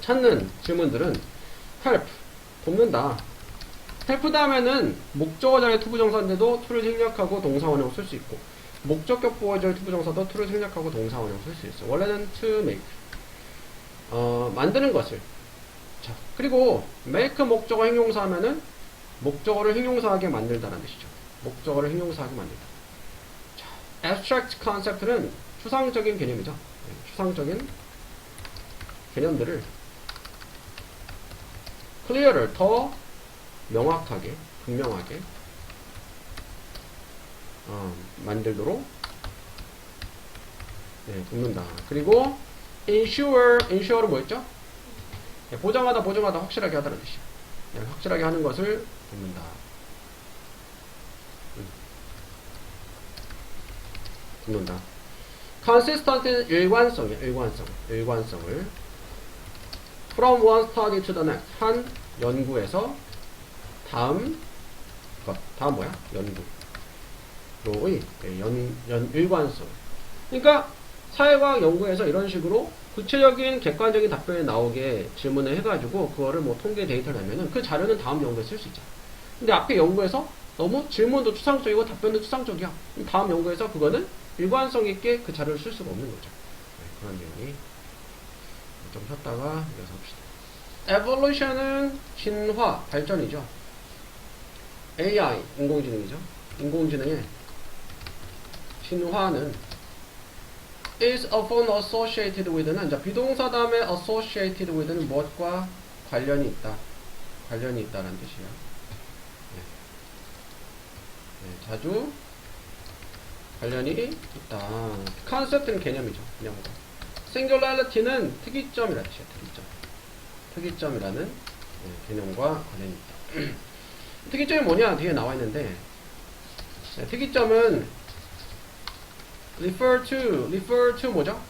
찾는 질문들은 help 돕는다. help 다음에는 목적어 자리 투부정사인데도 to를 생략하고 동사원형을 쓸 수 있고 목적격 보어절 투부정사도 to를 생략하고 동사원형을 쓸 수 있어요. 원래는 to make 만드는 것을 자 그리고 make 목적어 형용사 하면은 목적어를 형용사하게 만들다라는 뜻이죠. 목적어를 형용사하게 만들다. 자, abstract concept는 추상적인 개념이죠. 추상적인 개념들을 clearer 더 명확하게 분명하게 만들도록 돕는다. 그리고 ensure는 뭐였죠? 보장하다 확실하게 하다는 뜻이에요. 확실하게 하는 것을 돕는다. 돕는다. consistent는 일관성을 from one study to the next 한 연구에서 다음 뭐야? 연구로의 일관성. 그러니까 사회과학 연구에서 이런 식으로 구체적인 객관적인 답변이 나오게 질문을 해가지고 그거를 뭐 통계 데이터를 내면은 그 자료는 다음 연구에 쓸 수 있잖아. 근데 앞에 연구에서 너무 질문도 추상적이고 답변도 추상적이야. 그럼 다음 연구에서 그거는 일관성 있게 그 자료를 쓸 수가 없는 거죠. 그런 내용이 좀 쉬었다가 이어서 합시다. evolution은 진화, 발전이죠. AI, 인공지능이죠. 인공지능의 진화는 is often associated with는 자, 비동사 다음에 associated with는 무엇과 관련이 있다라는 뜻이에요. 자주 관련이 있다. concept는 개념이죠. 개념으로. singularity는 특이점이라는 뜻이에요. 특이점이라는 개념과 관련이 있다. 특이점이 뭐냐? 뒤에 나와 있는데 특이점은 refer to 뭐죠?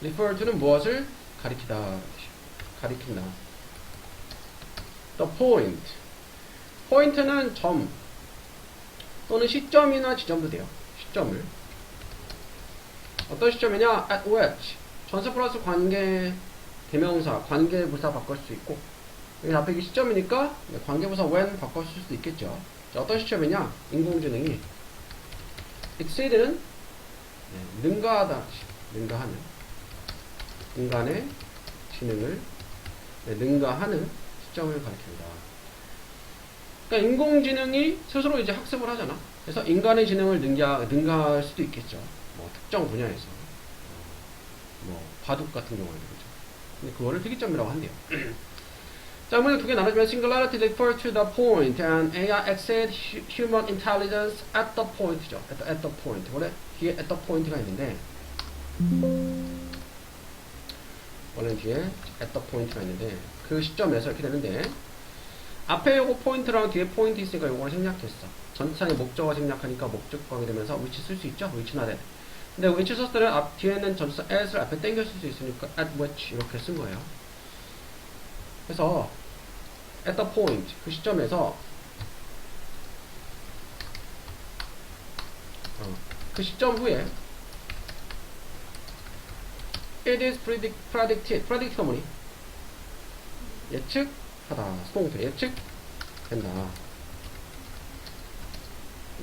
refer to는 무엇을 가리킨다. the point는 점 또는 시점이나 지점도 돼요. 시점을 어떤 시점이냐? at which 전체 플러스 관계 대명사 관계부사 바꿀 수 있고 여기 앞에 이게 시점이니까 관계부사 when 바꿀 수도 있겠죠. 자, 어떤 시점이냐? 인공지능이 exceed는 능가하는 인간의 지능을 능가하는 시점을 가리킵니다. 그러니까 인공지능이 스스로 이제 학습을 하잖아. 그래서 인간의 지능을 능가할 수도 있겠죠. 뭐 특정 분야에서 뭐 바둑 같은 경우에는 그죠. 근데 그거를 특이점이라고 한대요. 자, 문제 두 개 나눠주면 singularity refer to the point and AI exceed human intelligence at the point죠. at the point. 원래 뒤에 at the point가 있는데 원래 뒤에 at the point가 있는데 그 시점에서 이렇게 되는데 앞에 요거 포인트랑 뒤에 포인트 있으니까 요거를 생략했어. 전치사의 목적어 생략하니까 목적어가 되면서 which 쓸 수 있죠. which not at. 근데 which 썼을 때는 앞 뒤에는 전치사 at을 앞에 땡겨 쓸 수 있으니까 at which 이렇게 쓴 거예요. 그래서 at the point 그 시점에서 그 시점 후에 it is predicted. predict가 뭐니? 예측하다. 수동태 예측된다.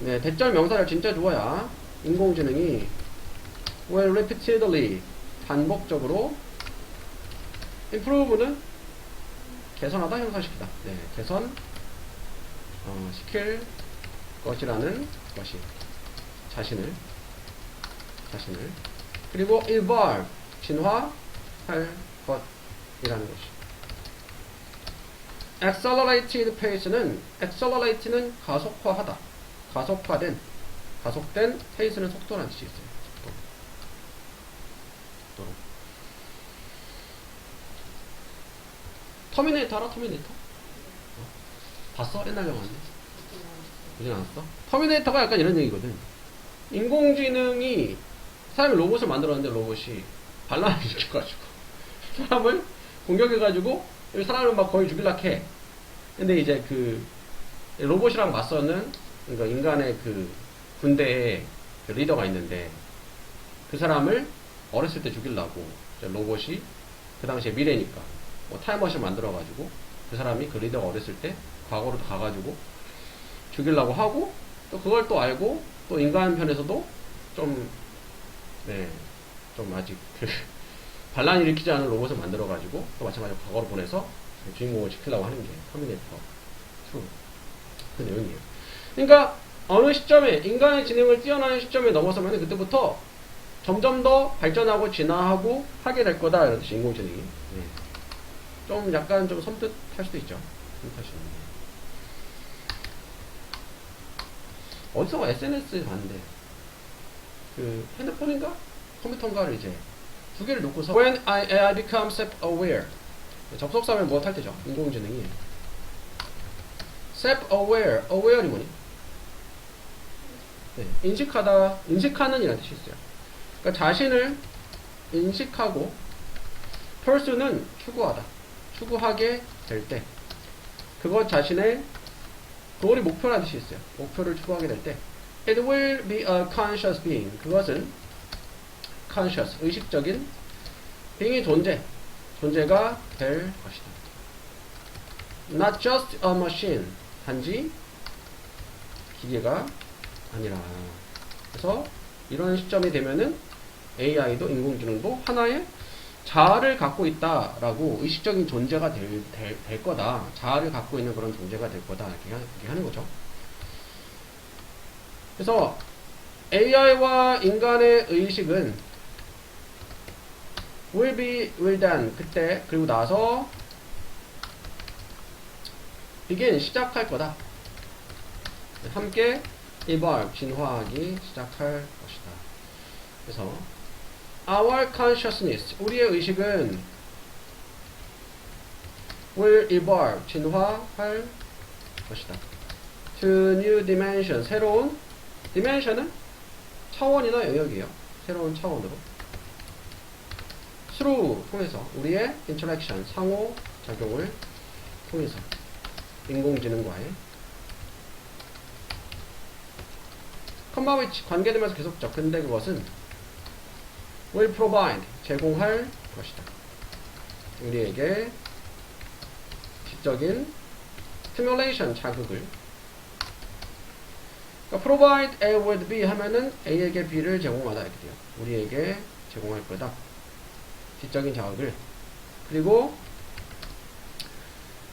네, 대절 명사를 진짜 주어야 인공지능이 will repeatedly 반복적으로 improve는 개선하다, 향상시키다. 네, 개선 시킬 것이라는 것이 자신을 그리고 evolve 진화할 것이라는 것이. accelerated pace는 accelerate는 가속화하다. 가속된 pace는 속도라는 뜻이 있어요. 속도로. 터미네이터 알아? 터미네이터? 봤어? 옛날 영화인데. 보진 않았어? 터미네이터가 약간 이런 얘기거든. 인공지능이 사람이 로봇을 만들었는데 로봇이 반란을 일으켜가지고 사람을 공격해가지고 사람을 막 거의 죽일라 해. 근데 이제 그 로봇이랑 맞서는 그러니까 인간의 그 군대에 그 리더가 있는데 그 사람을 어렸을 때 죽이려고 로봇이 그 당시에 미래니까 뭐 타임머신 만들어가지고 그 사람이 그 리더가 어렸을 때 과거로 가가지고 죽이려고 하고 또 그걸 또 알고 또 인간 편에서도 좀 아직 그 반란을 일으키지 않은 로봇을 만들어가지고 또 마찬가지로 과거로 보내서 주인공을 지키려고 하는 게 터미네이터 2 그 내용이에요. 그러니까 어느 시점에 인간의 지능을 뛰어나는 시점에 넘어서면 그때부터 점점 더 발전하고 진화하고 하게 될 거다 이런 뜻이 인공지능이. 네. 좀 약간 좀 섬뜩할 수도 있죠. 섬뜩하시는. 어디서 SNS 봤는데 그 핸드폰인가 컴퓨터인가를 이제 두 개를 놓고서 When AI becomes self-aware 접속사면 무엇 할 때죠. 인공지능이 self-aware, aware이 뭐니? 네, 인식하는 이라는 뜻이 있어요. 그러니까 자신을 인식하고 pursue는 추구하게 될 때 그것 자신의 goal이 목표라는 뜻이 있어요. 목표를 추구하게 될 때 it will be a conscious being 그것은 conscious, 의식적인 being의 존재가 될 것이다. not just a machine 단지 기계가 아니라. 그래서 이런 시점이 되면은 AI도 인공지능도 하나의 자아를 갖고 있다라고 의식적인 존재가 될 거다. 자아를 갖고 있는 그런 존재가 될 거다. 이렇게 하는 거죠. 그래서 AI와 인간의 의식은 will then 그때 그리고 나서 begin 시작할 거다. 함께 evolve 진화하기 시작할 것이다. 그래서 our consciousness 우리의 의식은 will evolve 진화할 것이다. to new dimension 새로운 dimension은 차원이나 영역이에요. 새로운 차원으로 through 통해서 우리의 interaction 상호작용을 통해서 인공지능과의 컴마 위치 관계되면서 계속적. 근데 그것은 will provide 제공할 것이다. 우리에게 지적인 stimulation 자극을. 그러니까 provide A with B 하면은 A에게 B를 제공하다 이렇게 돼요. 우리에게 제공할 거다. 지적인 자극을. 그리고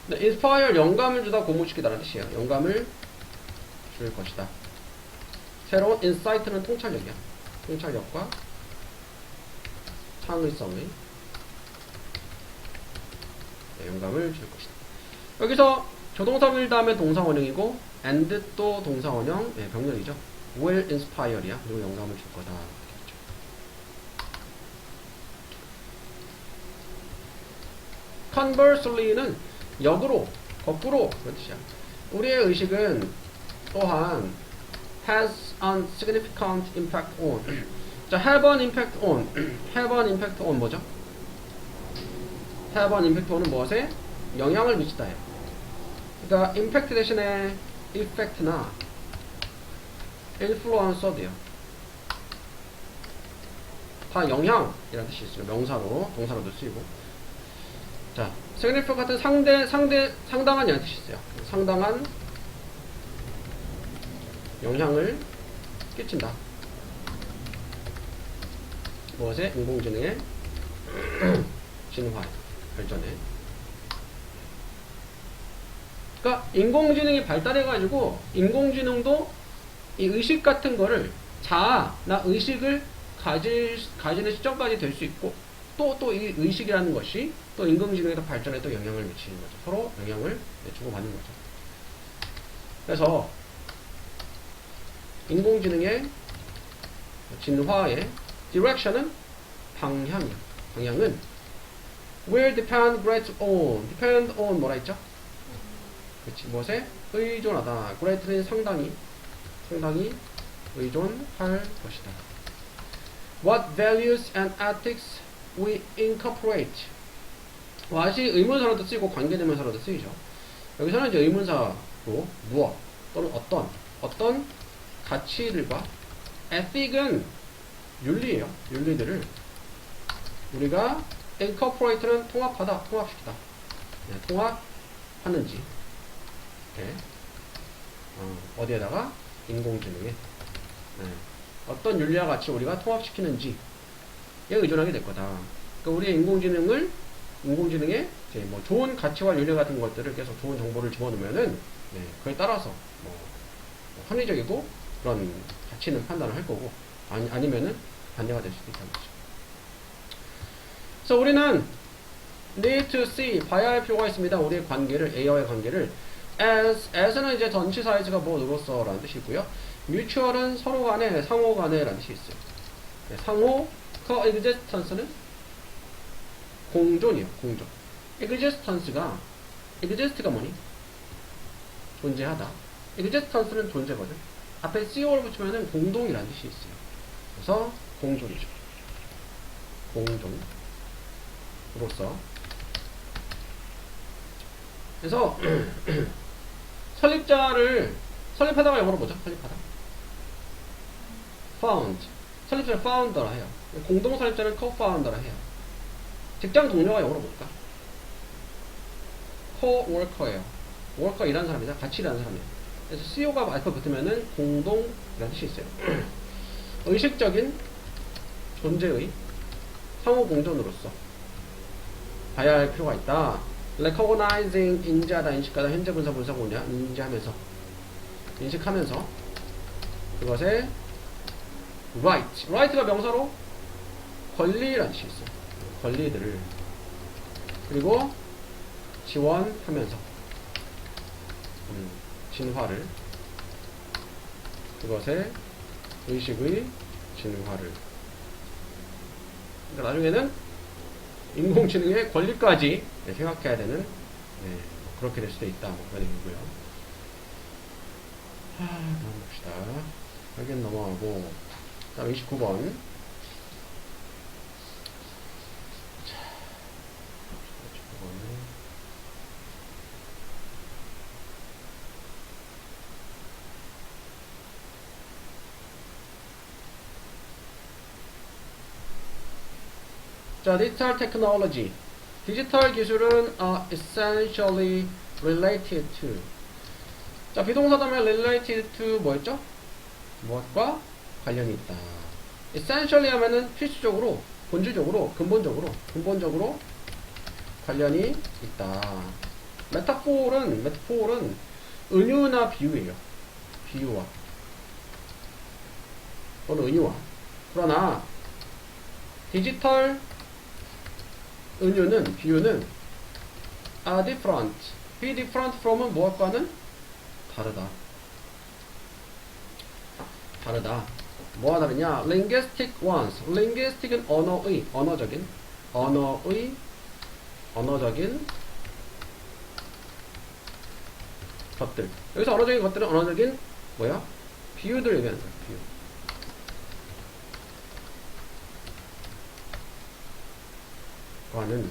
inspire 영감을 주다 고무시키다라는 뜻이에요. 영감을 줄 것이다. 새로운 insight는 통찰력이야. 통찰력과 창의성의 영감을 줄 것이다. 여기서 조동사 다음에 동사 원형이고 and 또 동사 원형 병렬이죠. will inspire이야. 그리고 영감을 줄 거다. conversely는 역으로, 거꾸로 그런 뜻이야. 우리의 의식은 또한 has a significant impact on. 자, have an impact on. have an impact on 뭐죠? have an impact on은 무엇에? 영향을 미치다 해요. 그러니까 impact 대신에 effect나 influence도 돼요. 다 영향이라는 뜻이 있어요. 명사로, 동사로도 쓰이고. 자, significant 같은 상당한이라는 뜻이 있어요. 상당한 영향을 끼친다. 무엇에? 인공지능의 진화, 발전에. 그러니까 인공지능이 발달해가지고 인공지능도 이 의식 같은 거를 자아나 의식을 가지는 시점까지 될 수 있고 또 이 의식이라는 것이 또 인공지능에도 발전에도 영향을 미치는 거죠. 서로 영향을 주고받는 거죠. 그래서 인공지능의 진화의 direction은 방향이야. 방향은 will depend greatly on. depend on 뭐라 했죠? 그렇지. 무엇에? 의존하다. greatly 상당히 의존할 것이다. What values and ethics we incorporate. what이 의문사로도 쓰이고 관계대명사로도 쓰이죠. 여기서는 이제 의문사로 무엇 또는 어떤 가치들과 ethic은 윤리예요. 윤리들을 우리가 incorporate는 통합하다, 통합시키다. 네, 통합하는지 네. 어디에다가? 인공지능에 어떤 윤리와 가치 우리가 통합시키는지에 의존하게 될 거다. 그러니까 우리의 인공지능에 이제 뭐 좋은 가치와 윤리 같은 것들을 계속 좋은 정보를 집어넣으면은 그에 따라서 뭐 합리적이고 그런 가치는 판단을 할 거고 아니면은 반대가 될 수도 있다는 거죠. 그래서 우리는 need to see 봐야 할 필요가 있습니다. 우리의 관계를 A와의 관계를 as는 이제 전치사이즈가 뭐로서 라는 뜻이고요. mutual은 서로 간에 상호 간에 라는 뜻이 있어요. 상호 coexistence는 공존이요. 공존. existence가 exist가 뭐니? 존재하다. existence는 존재거든. 앞에 co를 붙이면은 공동이라는 뜻이 있어요. 그래서 공존이죠. 공존으로서. 그래서 설립하다가 영어로 뭐죠? 설립하다. found. 설립자를 founder라 해요. 공동 설립자는 co-founder라 해요. 직장 동료가 영어로 뭘까? co-worker예요. worker 일하는 사람이다. 같이 일하는 사람이에요. 그래서 CO가 앞에 붙으면은 공동이라는 뜻이 있어요. 의식적인 존재의 상호 공존으로서 봐야 할 필요가 있다. recognizing 인지하다, 인식하다, 현재 분사, 분사구냐, 인식하면서 그것에 right가 명사로 권리라는 뜻이 있어요. 권리들을 그리고 지원하면서 진화를 그것의 의식의 진화를 그러니까 나중에는 인공지능의 권리까지 생각해야 되는 그렇게 될 수도 있다 뭐 그런 얘기고요. 다음 봅시다. 여기는 넘어가고 다음 29번 자, 디지털 기술은 essentially related to. 자, 비동사다음에 related to 뭐였죠? 무엇과 관련이 있다. essentially 하면은 필수적으로, 본질적으로, 근본적으로 관련이 있다. 메타포는 은유나 비유예요. 비유와 또는 은유와 그러나 디지털 은유는 비유는 are different. be different from은 무엇과는 다르다. 다르다. 뭐가 다르냐? linguistic ones. linguistic은 언어적인 것들. 여기서 언어적인 것들은 언어적인 뭐야? 비유들 얘기하는 거야. 비유. 과는.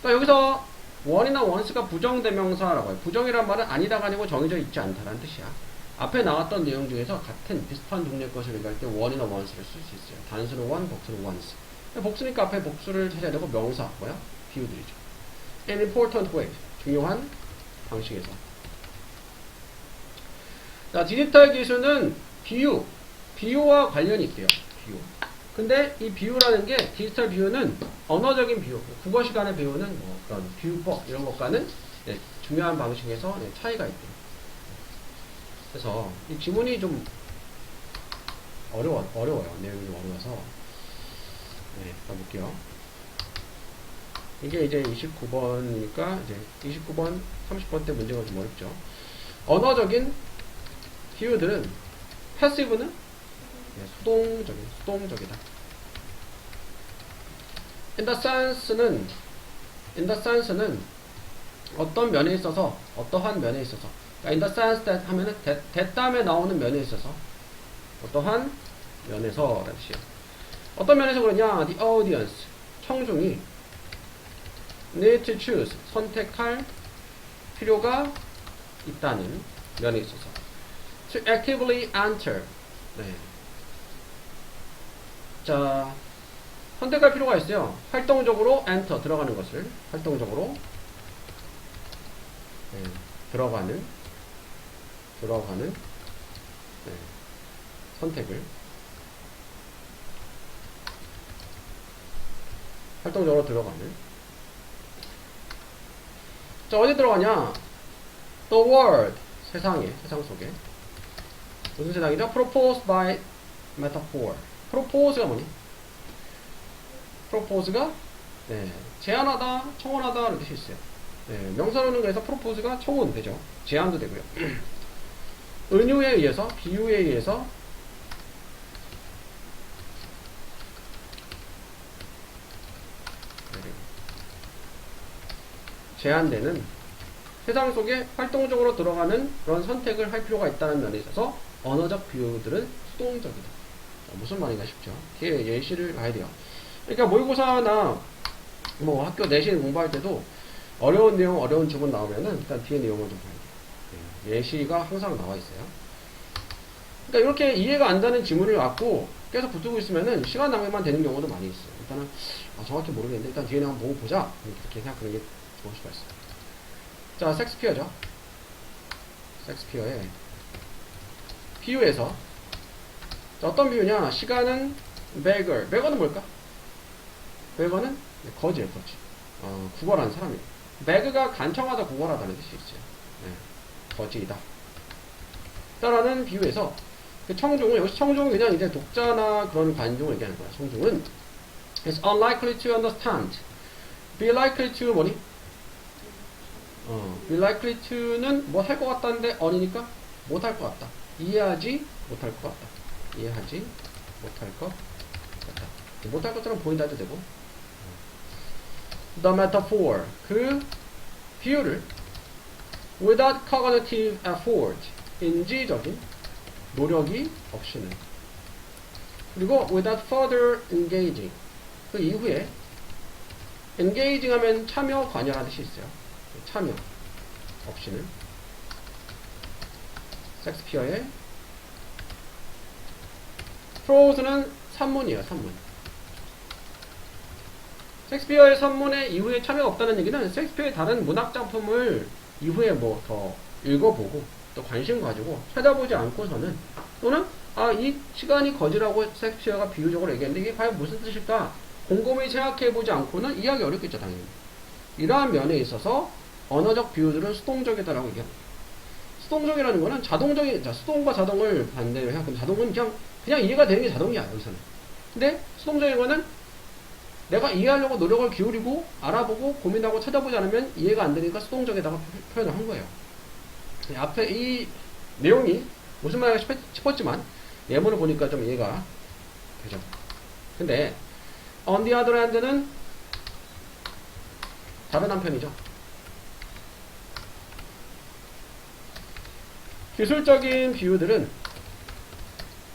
그러니까 여기서 원이나 원스가 부정대명사라고 해요. 부정이란 말은 아니다가 아니고 정해져 있지 않다라는 뜻이야. 앞에 나왔던 내용 중에서 같은 비슷한 종류의 것을 얘기할 때 원이나 원스를 쓸 수 있어요. 단수는 원, 복수는 원스. 복수니까 앞에 복수를 찾아야 되고 명사 뭐야? 비유들이죠. An important way. 중요한 방식에서. 자, 디지털 기술은 비유와 관련이 있대요. 비유. 근데 이 비유라는 게 디지털 비유는 언어적인 비유, 국어 시간의 비유는 뭐 그런 비유법 이런 것과는 중요한 방식에서 차이가 있대요. 그래서 이 지문이 좀 어려워요. 내용이 좀 어려워서 가볼게요. 이게 이제 29번이니까 이제 29번, 30번 때 문제가 좀 어렵죠. 언어적인 비유들은 패시브는 수동적이다. in the sense는 어떤 면에 있어서, 어떠한 면에 있어서, 그러니까 in the sense that 하면은 that 다음에 나오는 면에 있어서, 어떠한 면에서 라는 뜻이에요. 어떤 면에서 그러냐? The audience, 청중이 need to choose, 선택할 필요가 있다는 면에 있어서 to actively enter, 자, 선택할 필요가 있어요. 활동적으로 enter, 들어가는 것을 활동적으로 들어가는 선택을 활동적으로 들어가는. 자, 어디 들어가냐? The world, 세상 속에. 무슨 세상이죠? Proposed by metaphor. propose가 뭐니? propose가 제안하다, 청원하다 라는 뜻이 있어요. 명사로는 그래서 propose가 청원 되죠. 제안도 되고요. 은유에 의해서, 비유에 의해서 제한되는 세상 속에 활동적으로 들어가는 그런 선택을 할 필요가 있다는 면에 있어서 언어적 비유들은 수동적이다. 무슨 말인가 싶죠. 뒤에 예시를 봐야 돼요. 그러니까 모의고사나 뭐 학교 내신 공부할 때도 어려운 내용, 어려운 주문 나오면은 일단 뒤에 내용을 좀 봐야 돼요. 예시가 항상 나와 있어요. 그러니까 이렇게 이해가 안 되는 지문을 갖고 계속 붙들고 있으면은 시간 낭비만 되는 경우도 많이 있어요. 일단은 정확히 모르겠는데 일단 뒤에 한번 보고 보자. 이렇게 생각하는 게 좋을 수가 있어요. 자, 섹스피어죠. 섹스피어의 비유에서 자, 어떤 비유냐? 시간은 beggar. beggar는 뭘까? beggar는 거지예요, 거지. 구걸하는 사람이에요. beggar가 간청하다 구걸하다는 뜻이 있어요. 거지이다. 따라는 비유에서 그 청중은, 여기서 청중은 그냥 이제 독자나 그런 관중을 얘기하는 거야. 청중은 is unlikely to understand. be likely to 뭐니? be likely to는 뭐 할 것 같다는데 on이니까 못 할 것 같다. 이해하지 못할 것 같다. 이해하지 못할 것 같다. 못할 것처럼 보인다 해도 되고. The metaphor, 그 비유를 without cognitive effort, 인지적인 노력이 없이는, 그리고 without further engaging, 그 이후에 engaging 하면 참여, 관여라는 뜻이 있어요. 참여 없이는 섹스피어의 프로즈는 산문이에요. 산문. 섹스피어의 산문의 이후에 참여가 없다는 얘기는 섹스피어의 다른 문학작품을 이후에 뭐 더 읽어보고 또 관심 가지고 찾아보지 않고서는, 또는 이 시간이 거지라고 섹스피어가 비유적으로 얘기했는데 이게 과연 무슨 뜻일까 곰곰이 생각해보지 않고는 이해하기 어렵겠죠, 당연히. 이러한 면에 있어서 언어적 비유들은 수동적이다라고 얘기합니다. 수동적이라는 거는 자동적인, 자, 수동과 자동을 반대로 해야 자동은 그냥 이해가 되는 게 자동이야, 여기서는. 근데 수동적인 거는 내가 이해하려고 노력을 기울이고 알아보고 고민하고 찾아보지 않으면 이해가 안 되니까 수동적에다가 표현을 한 거예요. 앞에 이 내용이 무슨 말인가 싶었지만 예문을 보니까 좀 이해가 되죠. 근데 on the other hand는 다른 한편이죠. 기술적인 비유들은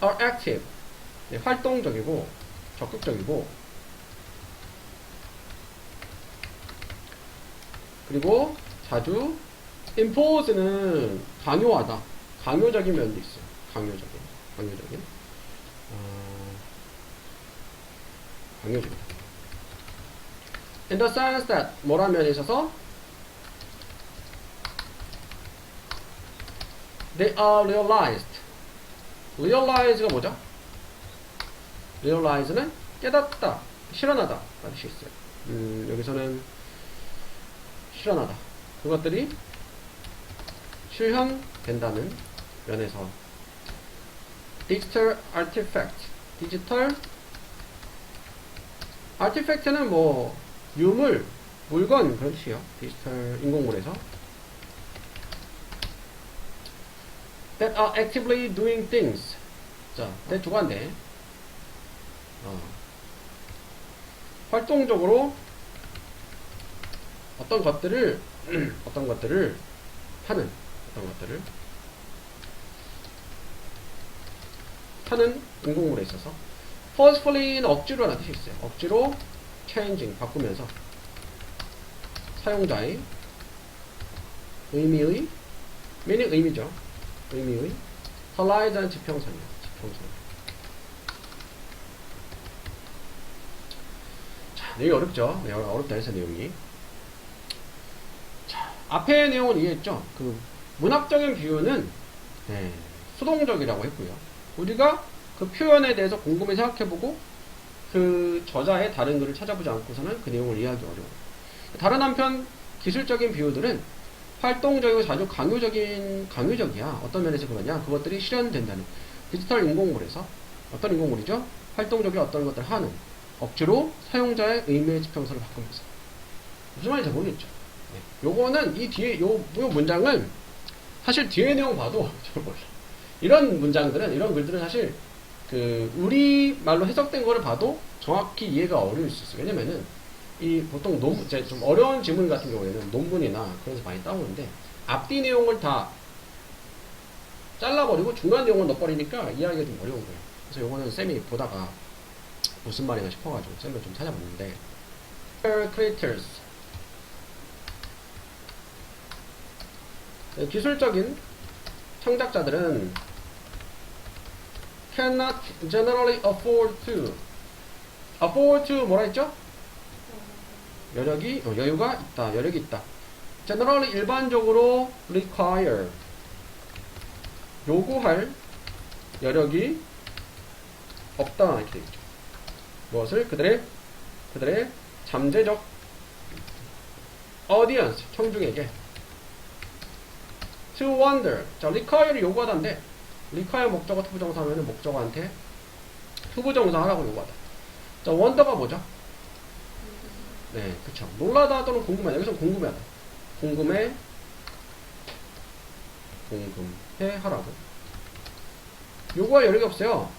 are active, 네, 활동적이고 적극적이고, 그리고 자주 impose는 강요하다, 강요적인 면도 있어요. 강요적인 in the sense that 뭐라는 면에 있어서 they are realized. realize가 뭐죠? realize는 깨닫다, 실현하다 라는 뜻이 있어요. 여기서는 실현하다, 그것들이 실현된다는 면에서 디지털 아티팩트는 뭐 유물, 물건 그런 뜻이에요. 디지털 인공물에서 that are actively doing things. 자, that 주관대 활동적으로 어떤 것들을 하는 인공물에 있어서 forcefully는 억지로 라는 뜻이 있어요. 억지로 changing, 바꾸면서 사용자의 의미의, meaning 의미죠. 의미의 헐라이드는 지평선이에요. 자, 내용이 어렵죠. 네, 어렵다 해서 내용이. 자, 앞의 내용을 이해했죠. 그 문학적인 비유는 수동적이라고 했고요. 우리가 그 표현에 대해서 곰곰이 생각해보고 그 저자의 다른 글을 찾아보지 않고서는 그 내용을 이해하기 어려워요. 다른 한편 기술적인 비유들은 활동적이고 자주 강요적이야. 어떤 면에서 그러냐? 그것들이 실현된다는. 디지털 인공물에서 어떤 인공물이죠? 활동적인 어떤 것들을 하는, 억지로 사용자의 의미의 지평선을 바꾸면서. 무슨 말인지 잘 모르겠죠. 요거는 이 뒤에 요 문장은 사실 뒤에 내용 봐도 잘 몰라. 이런 문장들은, 이런 글들은 사실 그 우리말로 해석된 거를 봐도 정확히 이해가 어려울 수 있어요. 왜냐면은 이 보통 논문, 좀 어려운 지문 같은 경우에는 논문이나 그런 데서 많이 따오는데 앞뒤 내용을 다 잘라버리고 중간 내용을 넣어버리니까 이해하기가 좀 어려운 거예요. 그래서 요거는 쌤이 보다가 무슨 말이나 싶어가지고 쌤을 좀 찾아봤는데 creators, 기술적인 창작자들은 cannot generally afford to 뭐라 했죠? 여유가 있다, 여력이 있다. generally 일반적으로 require 요구할 여력이 없다 이렇게 되겠죠. 무엇을? 그들의 잠재적 audience, 청중에게 to wonder. 자, require를 요구하다인데 require 목적어 투부정사 하면은 목적어한테 투부정사 하라고 요구하다. 자, wonder가 뭐죠? 네, 그쵸. 놀라다 또는 궁금하다. 여기서 궁금해하다. 궁금해 하라고. 요구할 여력이 없어요.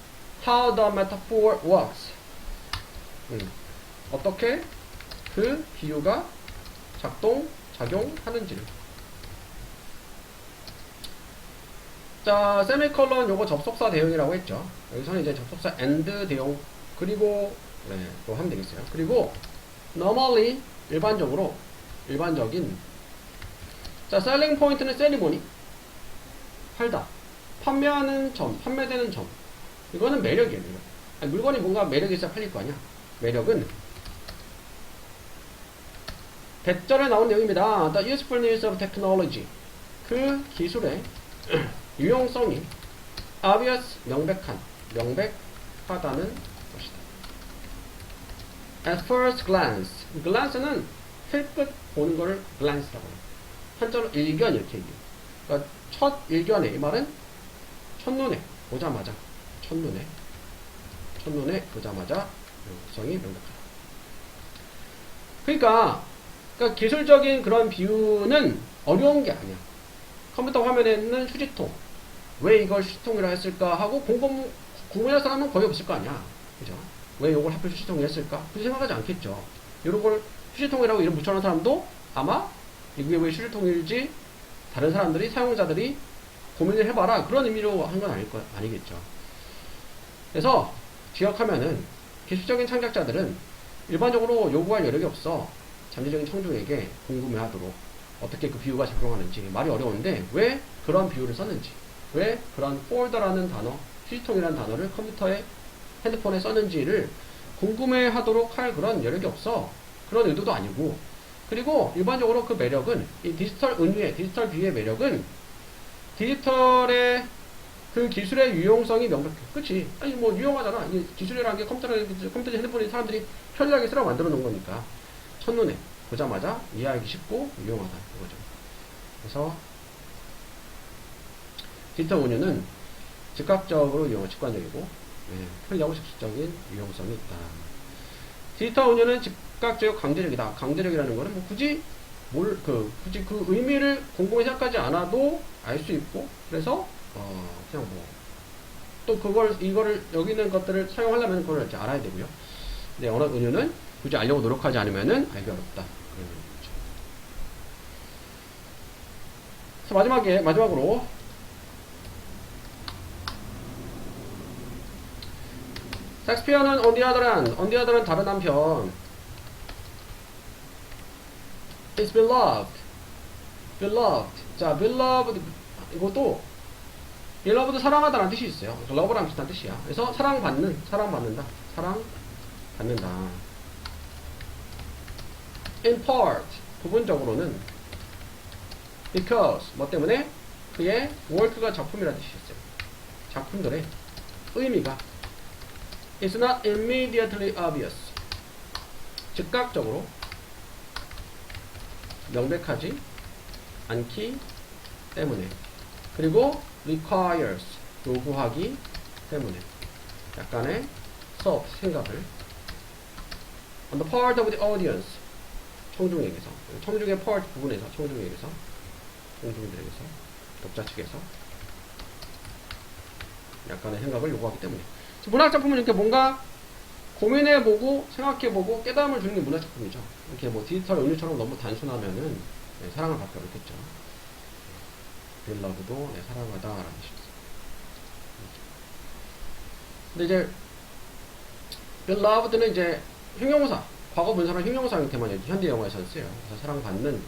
How the metaphor works. 어떻게 그 비유가 작용하는지를. 자, 세미콜론 요거 접속사 대용이라고 했죠. 여기서는 이제 접속사 and 대용, 그리고 또 하면 되겠어요. 그리고 normally 일반적인. 자, selling point는 세리머니, 팔다, 판매하는 점, 판매되는 점. 이거는 매력이에요. 매력. 아니, 물건이 뭔가 매력이 있어야 팔릴 거 아니야. 매력은 대절에 나온 내용입니다. The usefulness of technology. 그 기술의 유용성이 obvious, 명백하다는 것이다. At first glance. glance는 힐끗 보는 걸 glance라고 해요. 한자로 일견 이렇게 얘기해요. 그러니까 첫 일견에, 이 말은 첫눈에 보자마자, 첫눈에 보자마자 유용성이 명백하다. 그러니까 기술적인 그런 비유는 어려운 게 아니야. 컴퓨터 화면에 있는 휴지통, 왜 이걸 휴지통이라 했을까 하고 궁금해할 사람은 거의 없을 거 아니야. 그죠? 왜 이걸 하필 휴지통이 했을까? 굳이 생각하지 않겠죠. 이런 걸 휴지통이라고 이름 붙여놓은 사람도 아마 이게 왜 휴지통일지 다른 사람들이, 사용자들이 고민을 해봐라, 그런 의미로 한 건 아니겠죠. 그래서 기억하면은 기술적인 창작자들은 일반적으로 요구할 여력이 없어. 잠재적인 청중에게 궁금해하도록 어떻게 그 비유가 작용하는지, 말이 어려운데 왜 그런 비유를 썼는지, 왜 그런 폴더라는 단어, 휴지통이라는 단어를 컴퓨터에, 핸드폰에 썼는지를 궁금해하도록 할 그런 여력이 없어. 그런 의도도 아니고, 그리고 일반적으로 그 매력은, 이 디지털 은유의, 디지털 비유의 매력은 디지털의 그 기술의 유용성이 명백해. 그치? 아니 뭐 유용하잖아. 이 기술이라는 게 컴퓨터, 핸드폰에 사람들이 편리하게 쓰라고 만들어 놓은 거니까 첫눈에 보자마자 이해하기 쉽고 유용하다, 이거죠. 그래서 디지털 은유는 즉각적으로 유용한, 직관적이고 편리하고 즉각적인 유용성이 있다. 디지털 은유는 즉각적이고 강제적이다. 강제적이라는 거는 뭐 굳이 굳이 그 의미를 곰곰이 생각하지 않아도 알 수 있고, 그래서 그냥 또 이거를 여기 있는 것들을 사용하려면 그걸 이제 알아야 되고요. 근데 언어 은유는 굳이 알려고 노력하지 않으면은 알기 어렵다. 그런 거죠. 그래서 마지막으로 섹스피어는 on the other hand 다른 한편 is beloved. 자, beloved 이것도 beloved 사랑하다라는 뜻이 있어요. love랑 비슷한 뜻이야. 그래서 사랑받는다. in part 부분적으로는 because 뭐 때문에 그의 work가 작품이라는 뜻이 있어요. 작품들의 의미가 is not immediately obvious. 즉각적으로 명백하지 않기 때문에, 그리고 requires 요구하기 때문에 약간의 생각을 on the part of the audience 청중에게서, 청중의 part 부분에서, 청중들에게서, 독자 측에서 약간의 생각을 요구하기 때문에. 문학작품은 이렇게 뭔가 고민해보고 생각해보고 깨달음을 주는 게 문학작품이죠. 이렇게 뭐 디지털 은유처럼 너무 단순하면은 사랑을 받기 어렵겠죠. 빌러브도 사랑하다 라는 뜻이었어요. 근데 이제 beloved는 이제 형용사, 과거 분사랑 형용사 형태만 현대 영어에서 써요. 그래서 사랑받는.